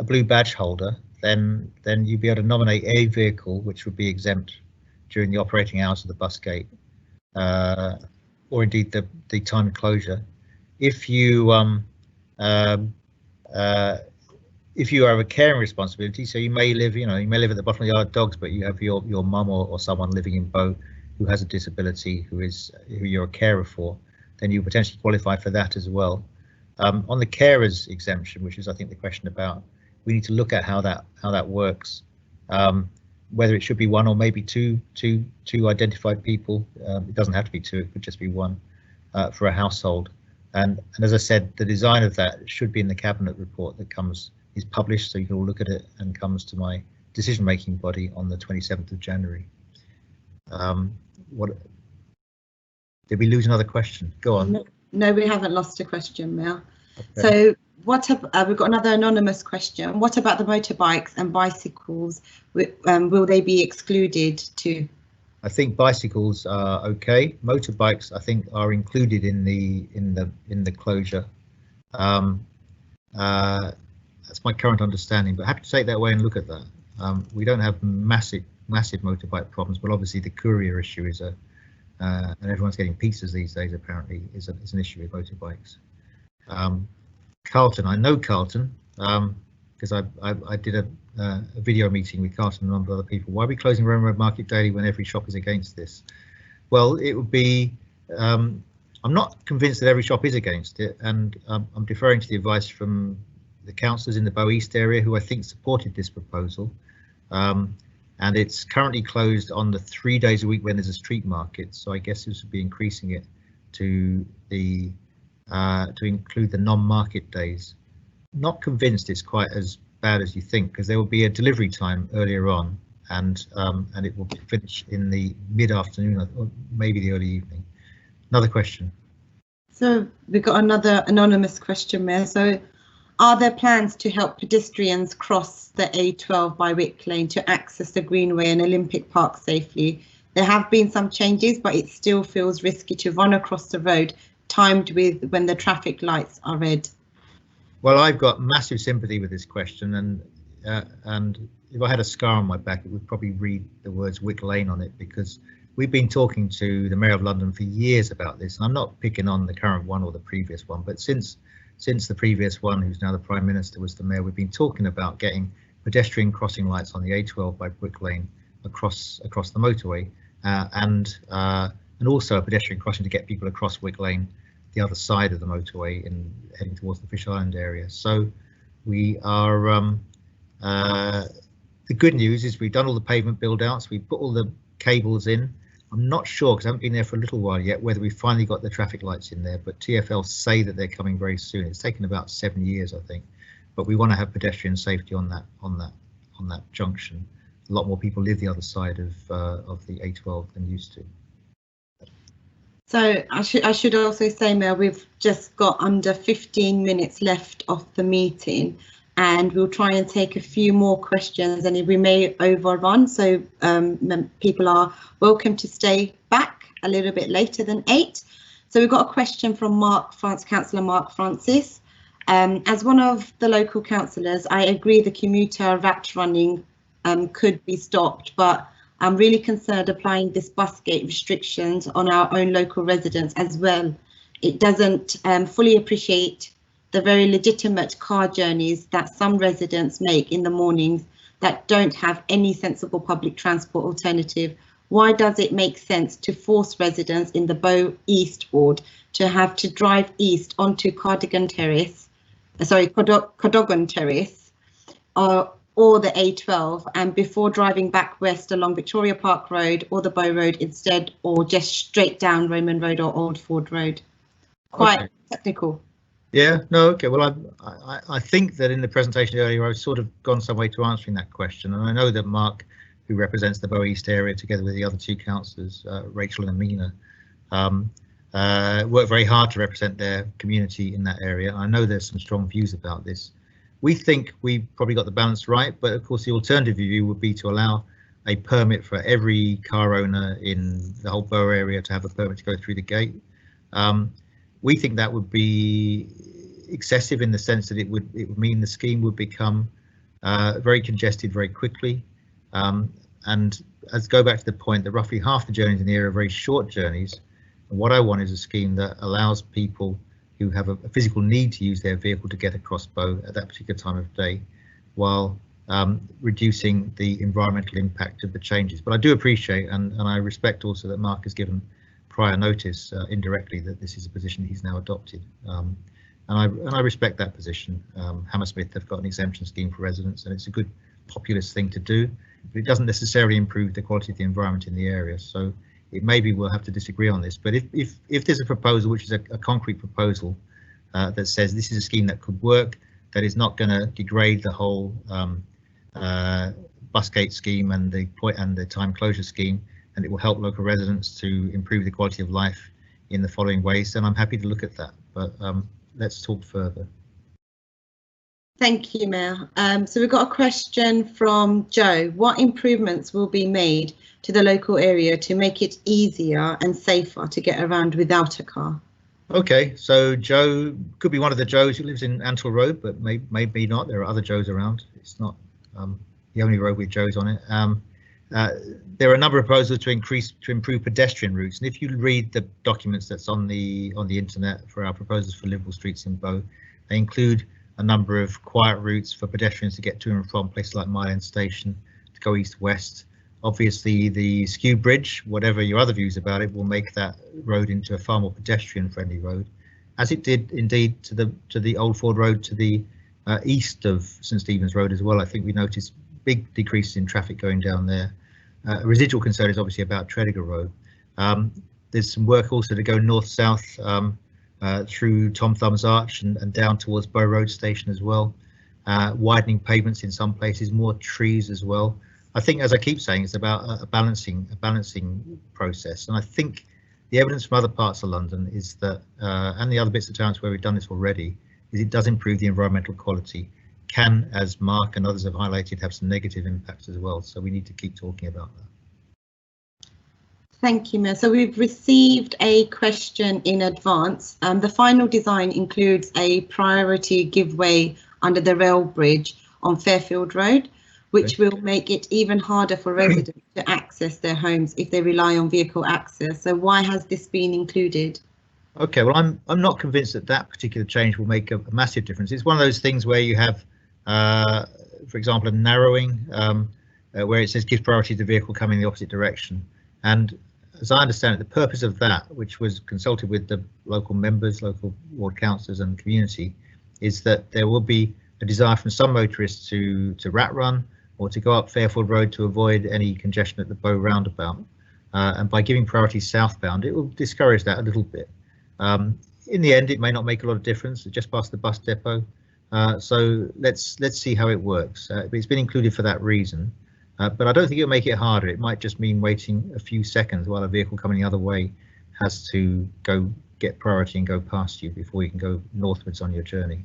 [SPEAKER 2] blue badge holder, then you'd be able to nominate a vehicle which would be exempt during the operating hours of the bus gate, or indeed the time of closure. If you have a caring responsibility, so you may live at the bottom of the yard dogs, but you have your mum or someone living in Bow who has a disability who you're a carer for, then you potentially qualify for that as well. On the carers exemption, which is I think the question about, we need to look at how that works, whether it should be one or maybe two identified people. It doesn't have to be two, it could just be one for a household. And as I said, the design of that should be in the cabinet report that is published, so you can all look at it, and comes to my decision-making body on the 27th of January. Did we lose another question? Go on.
[SPEAKER 1] No, we haven't lost a question, Mel. Okay. So we've got another anonymous question. What about the motorbikes and bicycles? Will they be excluded too?
[SPEAKER 2] I think bicycles are okay. Motorbikes, I think, are included in the closure. That's my current understanding, but happy to take that away and look at that. We don't have massive motorbike problems, but obviously the courier issue is and everyone's getting pizzas these days apparently is an issue with motorbikes. Carlton, I know Carlton because I did a video meeting with Carlton and a number of other people. Why are we closing Roman Road Market daily when every shop is against this? Well, it would be. I'm not convinced that every shop is against it, and I'm deferring to the advice from the councillors in the Bow East area who I think supported this proposal, and it's currently closed on the 3 days a week when there's a street market. So I guess this would be increasing it to include the non-market days. Not convinced it's quite as bad as you think, because there will be a delivery time earlier on, and it will finish in the mid-afternoon or maybe the early evening. Another question. So
[SPEAKER 1] we've got another anonymous question there. So are there plans to help pedestrians cross the A12 by Wick Lane to access the Greenway and Olympic Park safely? There have been some changes, but it still feels risky to run across the road timed with when the traffic lights are red.
[SPEAKER 2] Well, I've got massive sympathy with this question, and if I had a scar on my back, it would probably read the words Wick Lane on it, because we've been talking to the Mayor of London for years about this, and I'm not picking on the current one or the previous one, but since the previous one, who's now the Prime Minister, was the Mayor, we've been talking about getting pedestrian crossing lights on the A12 by Brick Lane across the motorway, and also a pedestrian crossing to get people across Wick Lane, the other side of the motorway, and heading towards the Fish Island area. So we are. The good news is we've done all the pavement build outs, we've put all the cables in. I'm not sure, because I haven't been there for a little while yet, whether we finally got the traffic lights in there, but TfL say that they're coming very soon. It's taken about 7 years, I think, but we want to have pedestrian safety on that junction. A lot more people live the other side of the A12 than used to.
[SPEAKER 1] So I should also say, Mayor, we've just got under 15 minutes left of the meeting, and we'll try and take a few more questions, and we may overrun, so people are welcome to stay back a little bit later than 8. So we've got a question from Councillor Mark Francis. As one of the local councillors, I agree the commuter rat running could be stopped, but I'm really concerned applying this bus gate restrictions on our own local residents as well. It doesn't fully appreciate the very legitimate car journeys that some residents make in the mornings that don't have any sensible public transport alternative. Why does it make sense to force residents in the Bow East ward to have to drive east onto Cadogan Terrace, or the A12, and before driving back west along Victoria Park Road or the Bow Road instead, or just straight down Roman Road or Old Ford Road? Quite technical.
[SPEAKER 2] Yeah, no, okay. Well, I think that in the presentation earlier, I've sort of gone some way to answering that question. And I know that Mark, who represents the Bow East area, together with the other two councillors, Rachel and Amina, work very hard to represent their community in that area. I know there's some strong views about this. We think we've probably got the balance right, but of course the alternative view would be to allow a permit for every car owner in the whole Bow area to have a permit to go through the gate. We think that would be excessive in the sense that it would mean the scheme would become very congested very quickly. And as go back to the point that roughly half the journeys in the area are very short journeys. And what I want is a scheme that allows people who have a physical need to use their vehicle to get across Bow at that particular time of day, while reducing the environmental impact of the changes. But I do appreciate and I respect also that Mark has given prior notice indirectly that this is a position he's now adopted, and I respect that position. Hammersmith have got an exemption scheme for residents, and it's a good populist thing to do, but it doesn't necessarily improve the quality of the environment in the area. So it maybe we'll have to disagree on this, but if there's a proposal which is a concrete proposal that says this is a scheme that could work, that is not going to degrade the whole bus gate scheme and the time closure scheme, and it will help local residents to improve the quality of life in the following ways, then I'm happy to look at that. But let's talk further.
[SPEAKER 1] Thank you, Mayor. So we've got a question from Joe. What improvements will be made to the local area to make it easier and safer to get around without a car?
[SPEAKER 2] Okay, so Joe could be one of the Joes who lives in Antle Road, but maybe not. There are other Joes around. It's not the only road with Joes on it. There are a number of proposals to improve pedestrian routes, and if you read the documents that's on the internet for our proposals for livable streets in Bow, they include a number of quiet routes for pedestrians to get to and from places like Mile End Station, to go east-west. Obviously, the Skew Bridge, whatever your other views about it, will make that road into a far more pedestrian-friendly road, as it did indeed to the Old Ford Road to the east of St Stephen's Road as well. I think we noticed big decreases in traffic going down there. A residual concern is obviously about Tredegar Road. There's some work also to go north-south through Tom Thumb's Arch and down towards Bow Road Station as well. Widening pavements in some places, more trees as well. I think, as I keep saying, it's about a balancing process. And I think the evidence from other parts of London is that, and the other bits of towns where we've done this already, is it does improve the environmental quality. Can, as Mark and others have highlighted, have some negative impacts as well. So we need to keep talking about that.
[SPEAKER 1] Thank you, Mayor. So we've received a question in advance. The final design includes a priority giveaway under the rail bridge on Fairfield Road. which will make it even harder for residents to access their homes if they rely on vehicle access. So why has this been included?
[SPEAKER 2] Okay, well, I'm not convinced that that particular change will make a massive difference. It's one of those things where you have, for example, a narrowing where it says gives priority to the vehicle coming in the opposite direction. And as I understand it, the purpose of that, which was consulted with the local members, local ward councillors and community, is that there will be a desire from some motorists to rat run or to go up Fairfield Road to avoid any congestion at the Bow roundabout. And by giving priority southbound, it will discourage that a little bit. In the end, it may not make a lot of difference. It's just past the bus depot. So let's see how it works. It's been included for that reason. But I don't think it'll make it harder. It might just mean waiting a few seconds while a vehicle coming the other way has to go get priority and go past you before you can go northwards on your journey.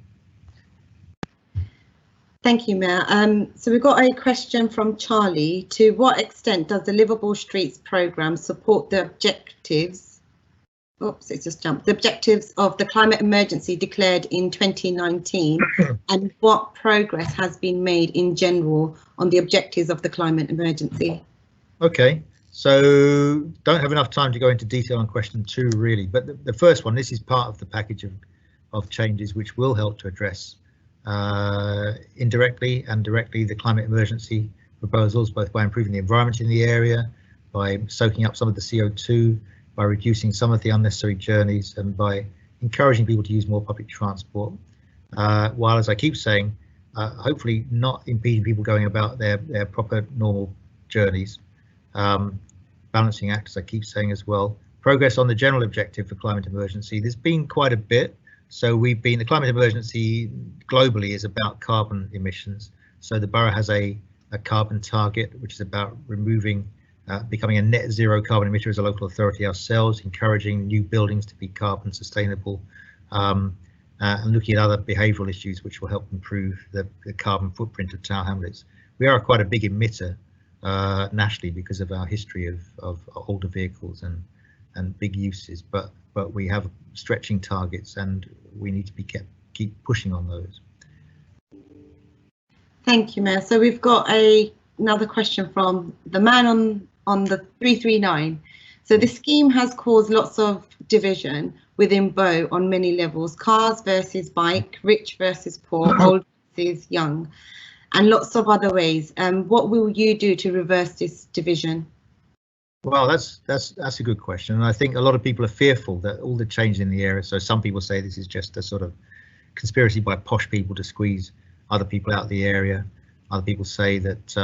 [SPEAKER 1] Thank you, Mayor. So we've got a question from Charlie. To what extent does the Liveable Streets programme support the objectives? Oops, it just jumped. The objectives of the climate emergency declared in 2019, and what progress has been made in general on the objectives of the climate emergency? Okay,
[SPEAKER 2] so don't have enough time to go into detail on question 2 really, but the first one, this is part of the package of changes which will help to address indirectly and directly the climate emergency proposals, both by improving the environment in the area, by soaking up some of the CO2, by reducing some of the unnecessary journeys, and by encouraging people to use more public transport, while, as I keep saying, hopefully not impeding people going about their proper normal journeys. Balancing act, as I keep saying as well. Progress on the general objective for climate emergency, there's been quite a bit. So the climate emergency globally is about carbon emissions. So the borough has a carbon target, which is about removing becoming a net zero carbon emitter as a local authority ourselves, encouraging new buildings to be carbon sustainable, and looking at other behavioural issues which will help improve the carbon footprint of Tower Hamlets. We are quite a big emitter nationally because of our history of older vehicles and big uses, but we have stretching targets and we need to keep pushing on those.
[SPEAKER 1] Thank you, Mayor. So we've got another question from the man on the 339. So the scheme has caused lots of division within Bow on many levels: cars versus bike, rich versus poor, old versus young, and lots of other ways. What will you do to reverse this division?
[SPEAKER 2] Well, that's a good question, and I think a lot of people are fearful that all the change in the area. So some people say this is just a sort of conspiracy by posh people to squeeze other people out of the area. Other people say that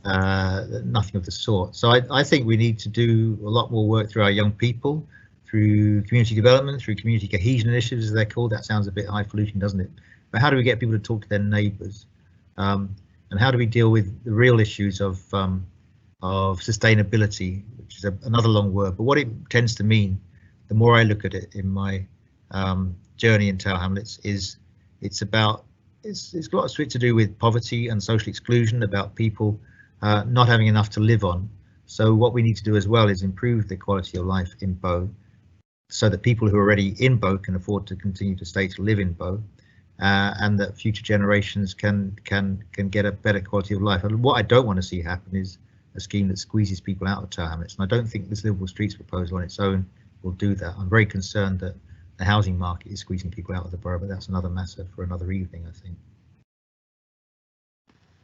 [SPEAKER 2] nothing of the sort. So I think we need to do a lot more work through our young people, through community development, through community cohesion initiatives, as they're called. That sounds a bit highfalutin, doesn't it? But how do we get people to talk to their neighbours? And how do we deal with the real issues of sustainability, which is another long word, but what it tends to mean, the more I look at it in my journey in Tower Hamlets, is it's got a lot to do with poverty and social exclusion, about people not having enough to live on. So what we need to do as well is improve the quality of life in Bow, so that people who are already in Bow can afford to continue to stay to live in Bow, and that future generations can get a better quality of life. And what I don't want to see happen is a scheme that squeezes people out of Tower Hamlets, and I don't think this Liveable Streets proposal on its own will do that. I'm very concerned that the housing market is squeezing people out of the borough, but that's another matter for another evening, I think.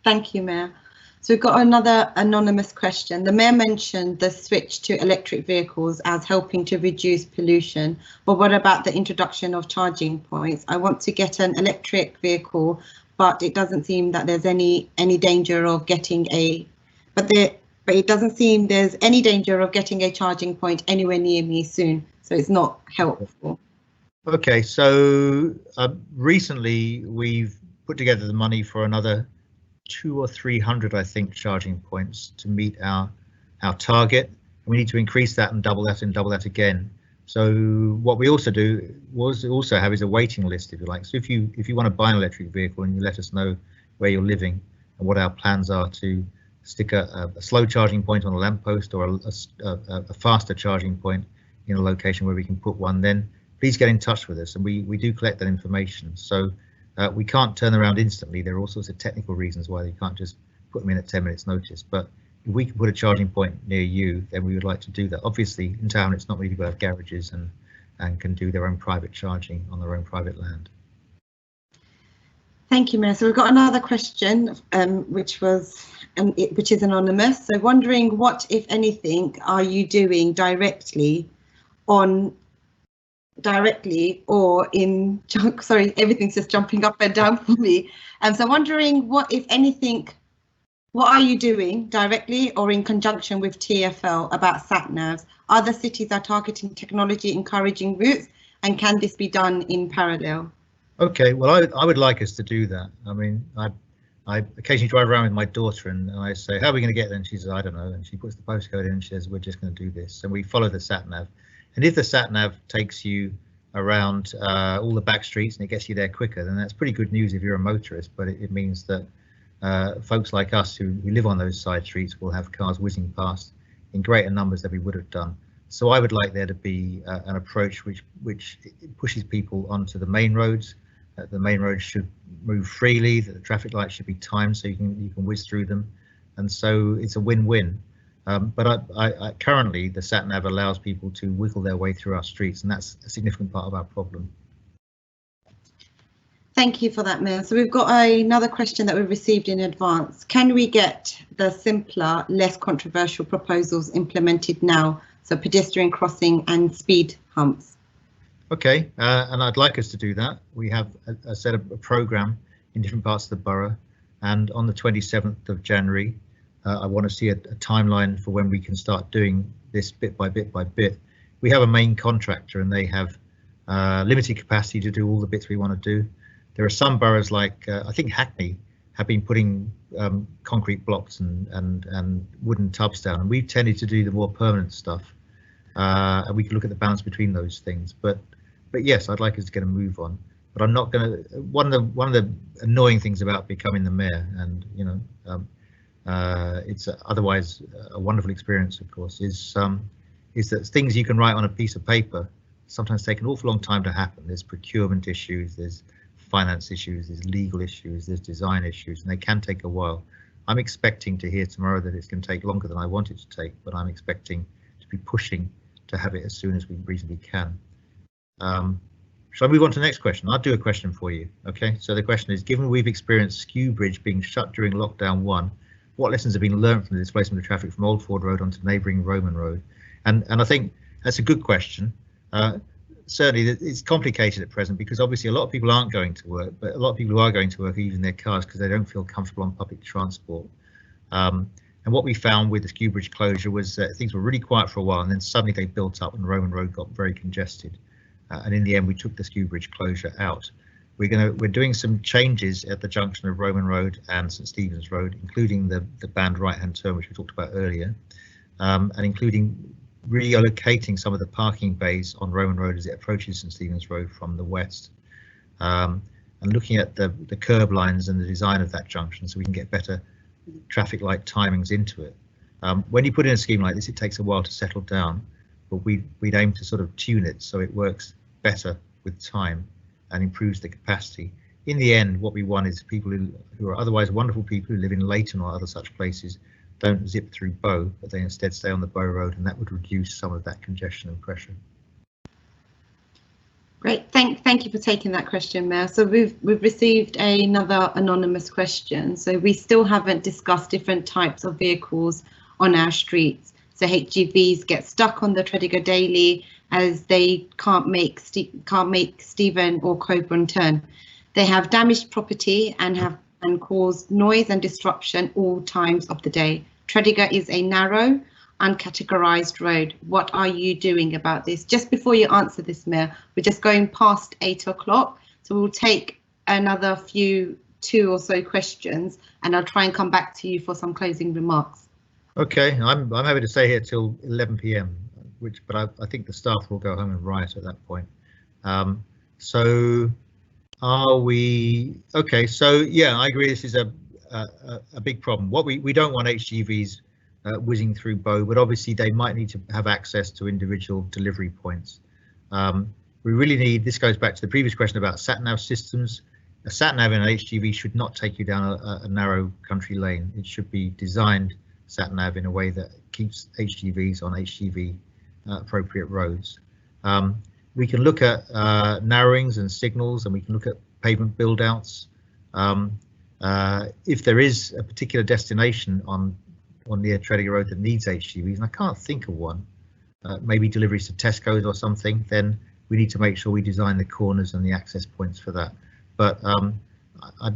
[SPEAKER 1] Thank you, Mayor. So we've got another anonymous question. The Mayor mentioned the switch to electric vehicles as helping to reduce pollution, but what about the introduction of charging points? I want to get an electric vehicle, but it doesn't seem that there's any danger of getting but it doesn't seem there's any danger of getting a charging point anywhere near me soon, so it's not helpful.
[SPEAKER 2] Okay, so recently we've put together the money for another 200 or 300, I think, charging points to meet our target. We need to increase that and double that and double that again. So what we also have is a waiting list, if you like. So if you want to buy an electric vehicle and you let us know where you're living and what our plans are to stick a slow charging point on a lamppost or a faster charging point in a location where we can put one, then please get in touch with us, and we do collect that information. So We can't turn around instantly. There are all sorts of technical reasons why you can't just put them in at 10 minutes notice. But if we can put a charging point near you, then we would like to do that. Obviously, in town, it's not many people have garages and can do their own private charging on their own private land.
[SPEAKER 1] Thank you, Mayor. So we've got another question, which is anonymous. So wondering what, if anything, are you doing directly or in, sorry, everything's just jumping up and down for me. So wondering what, if anything, what are you doing directly or in conjunction with TfL about sat-navs? Other cities are targeting technology encouraging routes, and can this be done in parallel?
[SPEAKER 2] Okay, well, I would like us to do that. I mean, I occasionally drive around with my daughter and I say, how are we going to get there? And she says, I don't know. And she puts the postcode in and she says, we're just going to do this. And we follow the sat-nav. And if the sat-nav takes you around all the back streets and it gets you there quicker, then that's pretty good news if you're a motorist. But it means that folks like us who live on those side streets will have cars whizzing past in greater numbers than we would have done. So I would like there to be an approach which pushes people onto the main roads. The main roads should move freely, that the traffic lights should be timed so you can whiz through them, and so it's a win-win. But I currently the sat-nav allows people to wiggle their way through our streets, and that's a significant part of our problem.
[SPEAKER 1] Thank you for that, Mayor. So we've got another question that we've received in advance. Can we get the simpler, less controversial proposals implemented now? So pedestrian crossing and speed humps. Okay,
[SPEAKER 2] and I'd like us to do that. We have a set of a programme in different parts of the borough, and on the 27th of January, I want to see a timeline for when we can start doing this bit by bit by bit. We have a main contractor and they have limited capacity to do all the bits we want to do. There are some boroughs like I think Hackney have been putting concrete blocks and wooden tubs down, and we've tended to do the more permanent stuff. And we can look at the balance between those things, but yes, I'd like us to get a move on. But I'm not going to. One of the annoying things about becoming the mayor, and you know, it's otherwise a wonderful experience, of course, is that things you can write on a piece of paper sometimes take an awful long time to happen. There's procurement issues, there's finance issues, there's legal issues, there's design issues, and they can take a while. I'm expecting to hear tomorrow that it's going to take longer than I want it to take, but I'm expecting to be pushing to have it as soon as we reasonably can. Shall I move on to the next question? I'll do a question for you. Okay, so the question is, given we've experienced Skew Bridge being shut during lockdown 1, what lessons have been learned from the displacement of traffic from Old Ford Road onto neighbouring Roman Road? And I think that's a good question. Certainly it's complicated at present because obviously a lot of people aren't going to work, but a lot of people who are going to work are using their cars because they don't feel comfortable on public transport. And what we found with the Skew Bridge closure was that things were really quiet for a while, and then suddenly they built up and Roman Road got very congested. And in the end, we took the Skew Bridge closure out. We're doing some changes at the junction of Roman Road and St Stephen's Road, including the banned right-hand turn, which we talked about earlier, and including reallocating some of the parking bays on Roman Road as it approaches St Stephen's Road from the west, and looking at the curb lines and the design of that junction so we can get better traffic light timings into it. When you put in a scheme like this, it takes a while to settle down, but we'd aim to sort of tune it so it works better with time and improves the capacity. In the end, what we want is people who are otherwise wonderful people who live in Leighton or other such places don't zip through Bow, but they instead stay on the Bow Road, and that would reduce some of that congestion and pressure.
[SPEAKER 1] Great, thank you for taking that question, Mayor. So we've received another anonymous question. So we still haven't discussed different types of vehicles on our streets. So HGVs get stuck on the Tredegar Daily as they can't make Stephen or Coburn turn. They have damaged property and cause noise and disruption all times of the day. Tredegar is a narrow, uncategorised road. What are you doing about this? Just before you answer this, Mayor, we're just going past 8 o'clock, so we'll take another two or so questions, and I'll try and come back to you for some closing remarks. Okay,
[SPEAKER 2] I'm happy to stay here till 11 PM, but I think the staff will go home and riot at that point. So are we okay? So yeah, I agree. This is a big problem. What we don't want HGVs whizzing through Bow, but obviously they might need to have access to individual delivery points. We really need. This goes back to the previous question about sat-nav systems. a sat-nav in an HGV should not take you down a narrow country lane. It should be designed sat-nav in a way that keeps HGVs on HGV appropriate roads. We can look at narrowings and signals, and we can look at pavement build-outs. If there is a particular destination on near Tredegar Road that needs HGVs, and I can't think of one, maybe deliveries to Tesco's or something, then we need to make sure we design the corners and the access points for that. But I'm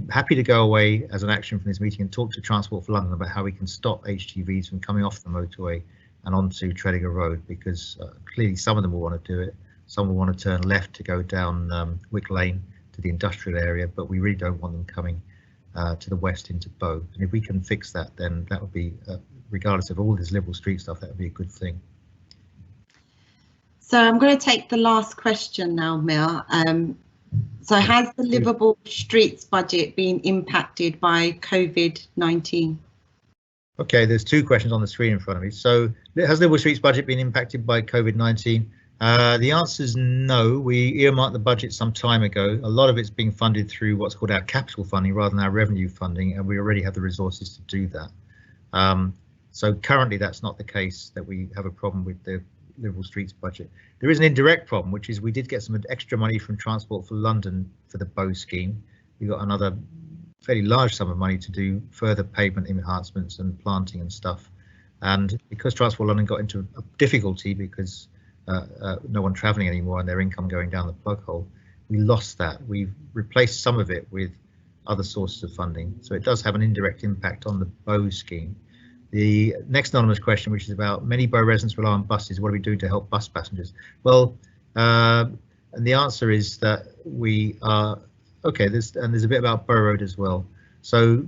[SPEAKER 2] happy to go away as an action from this meeting and talk to Transport for London about how we can stop HGVs from coming off the motorway and onto Tredegar Road, because clearly some of them will want to do it. Some will want to turn left to go down Wick Lane to the industrial area, but we really don't want them coming to the west into Bow. And if we can fix that, then that would be, regardless of all this Liveable Street stuff, that would be a good thing.
[SPEAKER 1] So I'm going to take the last question now, Mel. So has the Liveable Streets budget been impacted by COVID-19?
[SPEAKER 2] Okay, there's two questions on the screen in front of me. So has Liveable Streets budget been impacted by COVID-19? The answer is no. We earmarked the budget some time ago. A lot of it's being funded through what's called our capital funding rather than our revenue funding, and we already have the resources to do that. So currently that's not the case, that we have a problem with the Liveable Streets budget. There is an indirect problem, which is we did get some extra money from Transport for London for the Bow scheme. We got another fairly large sum of money to do further pavement enhancements and planting and stuff. And because Transport for London got into a difficulty because no one travelling anymore and their income going down the plug hole, we lost that. We've replaced some of it with other sources of funding. So it does have an indirect impact on the Bow scheme. The next anonymous question, which is about many Bow residents rely on buses, what are we doing to help bus passengers? Well, and the answer is that we are, okay, there's a bit about Bow Road as well. So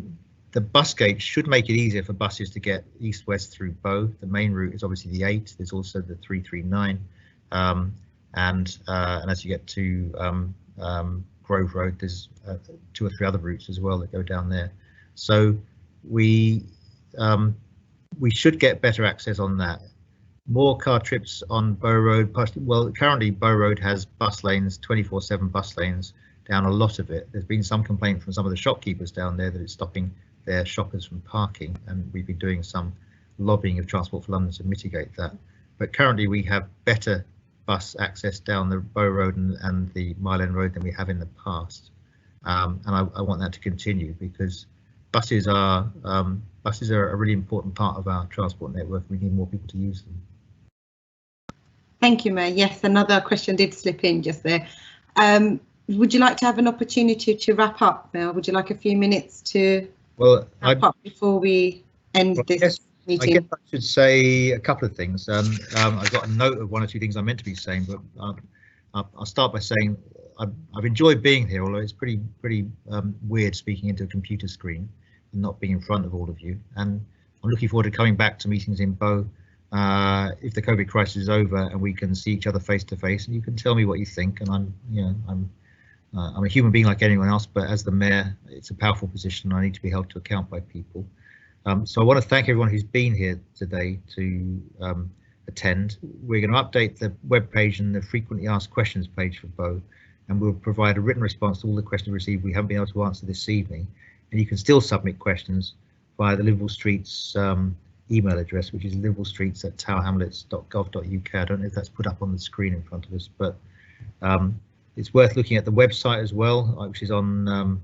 [SPEAKER 2] the bus gate should make it easier for buses to get east-west through Bow. The main route is obviously the 8, there's also the 339, and as you get to Grove Road, there's 2 or 3 other routes as well that go down there. So we should get better access on that. More car trips on Bow Road. Well, currently Bow Road has bus lanes, 24/7 bus lanes down a lot of it. There's been some complaint from some of the shopkeepers down there that it's stopping their shoppers from parking, and we've been doing some lobbying of Transport for London to mitigate that. But currently we have better bus access down the Bow Road and the Mile End Road than we have in the past, and I want that to continue, because buses are a really important part of our transport network. We need more people to use them.
[SPEAKER 1] Thank you, Mayor. Yes, another question did slip in just there. Would you like to have an opportunity to wrap up, Mayor? Would you like a few minutes to wrap up before we end this meeting?
[SPEAKER 2] I guess I should say a couple of things. I've got a note of 1 or 2 things I meant to be saying, but I'll start by saying I've enjoyed being here, although it's pretty weird speaking into a computer screen and not being in front of all of you. And I'm looking forward to coming back to meetings in Bow if the COVID crisis is over and we can see each other face to face, and you can tell me what you think. And I'm a human being like anyone else, but as the mayor, it's a powerful position. I need to be held to account by people. So I want to thank everyone who's been here today to attend. We're going to update the webpage and the frequently asked questions page for Bow, and we'll provide a written response to all the questions received we haven't been able to answer this evening. And you can still submit questions via the Liveable Streets email address, which is liveableStreets@towerhamlets.gov.uk. I don't know if that's put up on the screen in front of us, but it's worth looking at the website as well, which is on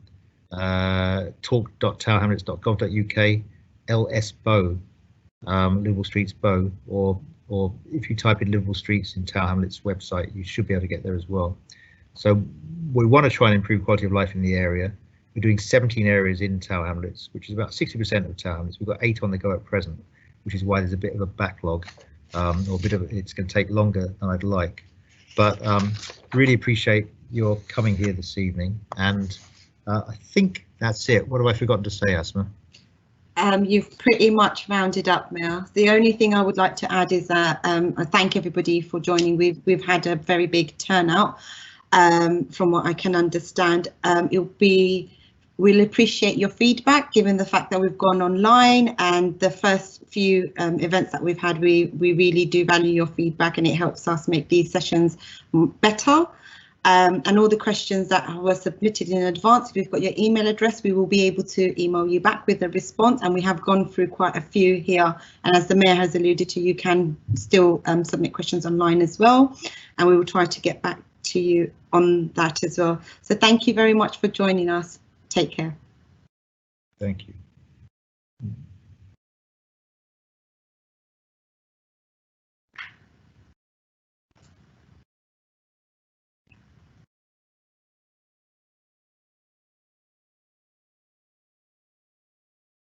[SPEAKER 2] talk.towerhamlets.gov.uk, LS-Bow, Liveable Streets Bow, or if you type in Liveable Streets in Tower Hamlets website, you should be able to get there as well. So we want to try and improve quality of life in the area. We're doing 17 areas in Tower Hamlets, which is about 60% of Tower Hamlets. We've got 8 on the go at present, which is why there's a bit of a backlog, or a bit of it's going to take longer than I'd like. But really appreciate your coming here this evening, and I think that's it. What have I forgotten to say, Asma?
[SPEAKER 1] You've pretty much rounded up, Mayor. The only thing I would like to add is that I thank everybody for joining. We've had a very big turnout, from what I can understand. We'll appreciate your feedback, given the fact that we've gone online, and the first few events that we've had, we really do value your feedback, and it helps us make these sessions better. And all the questions that were submitted in advance, if you've got your email address, we will be able to email you back with a response, and we have gone through quite a few here, and as the Mayor has alluded to, you can still submit questions online as well, and we will try to get back to you on that as well. So thank you very much for joining us. Take care.
[SPEAKER 2] Thank you.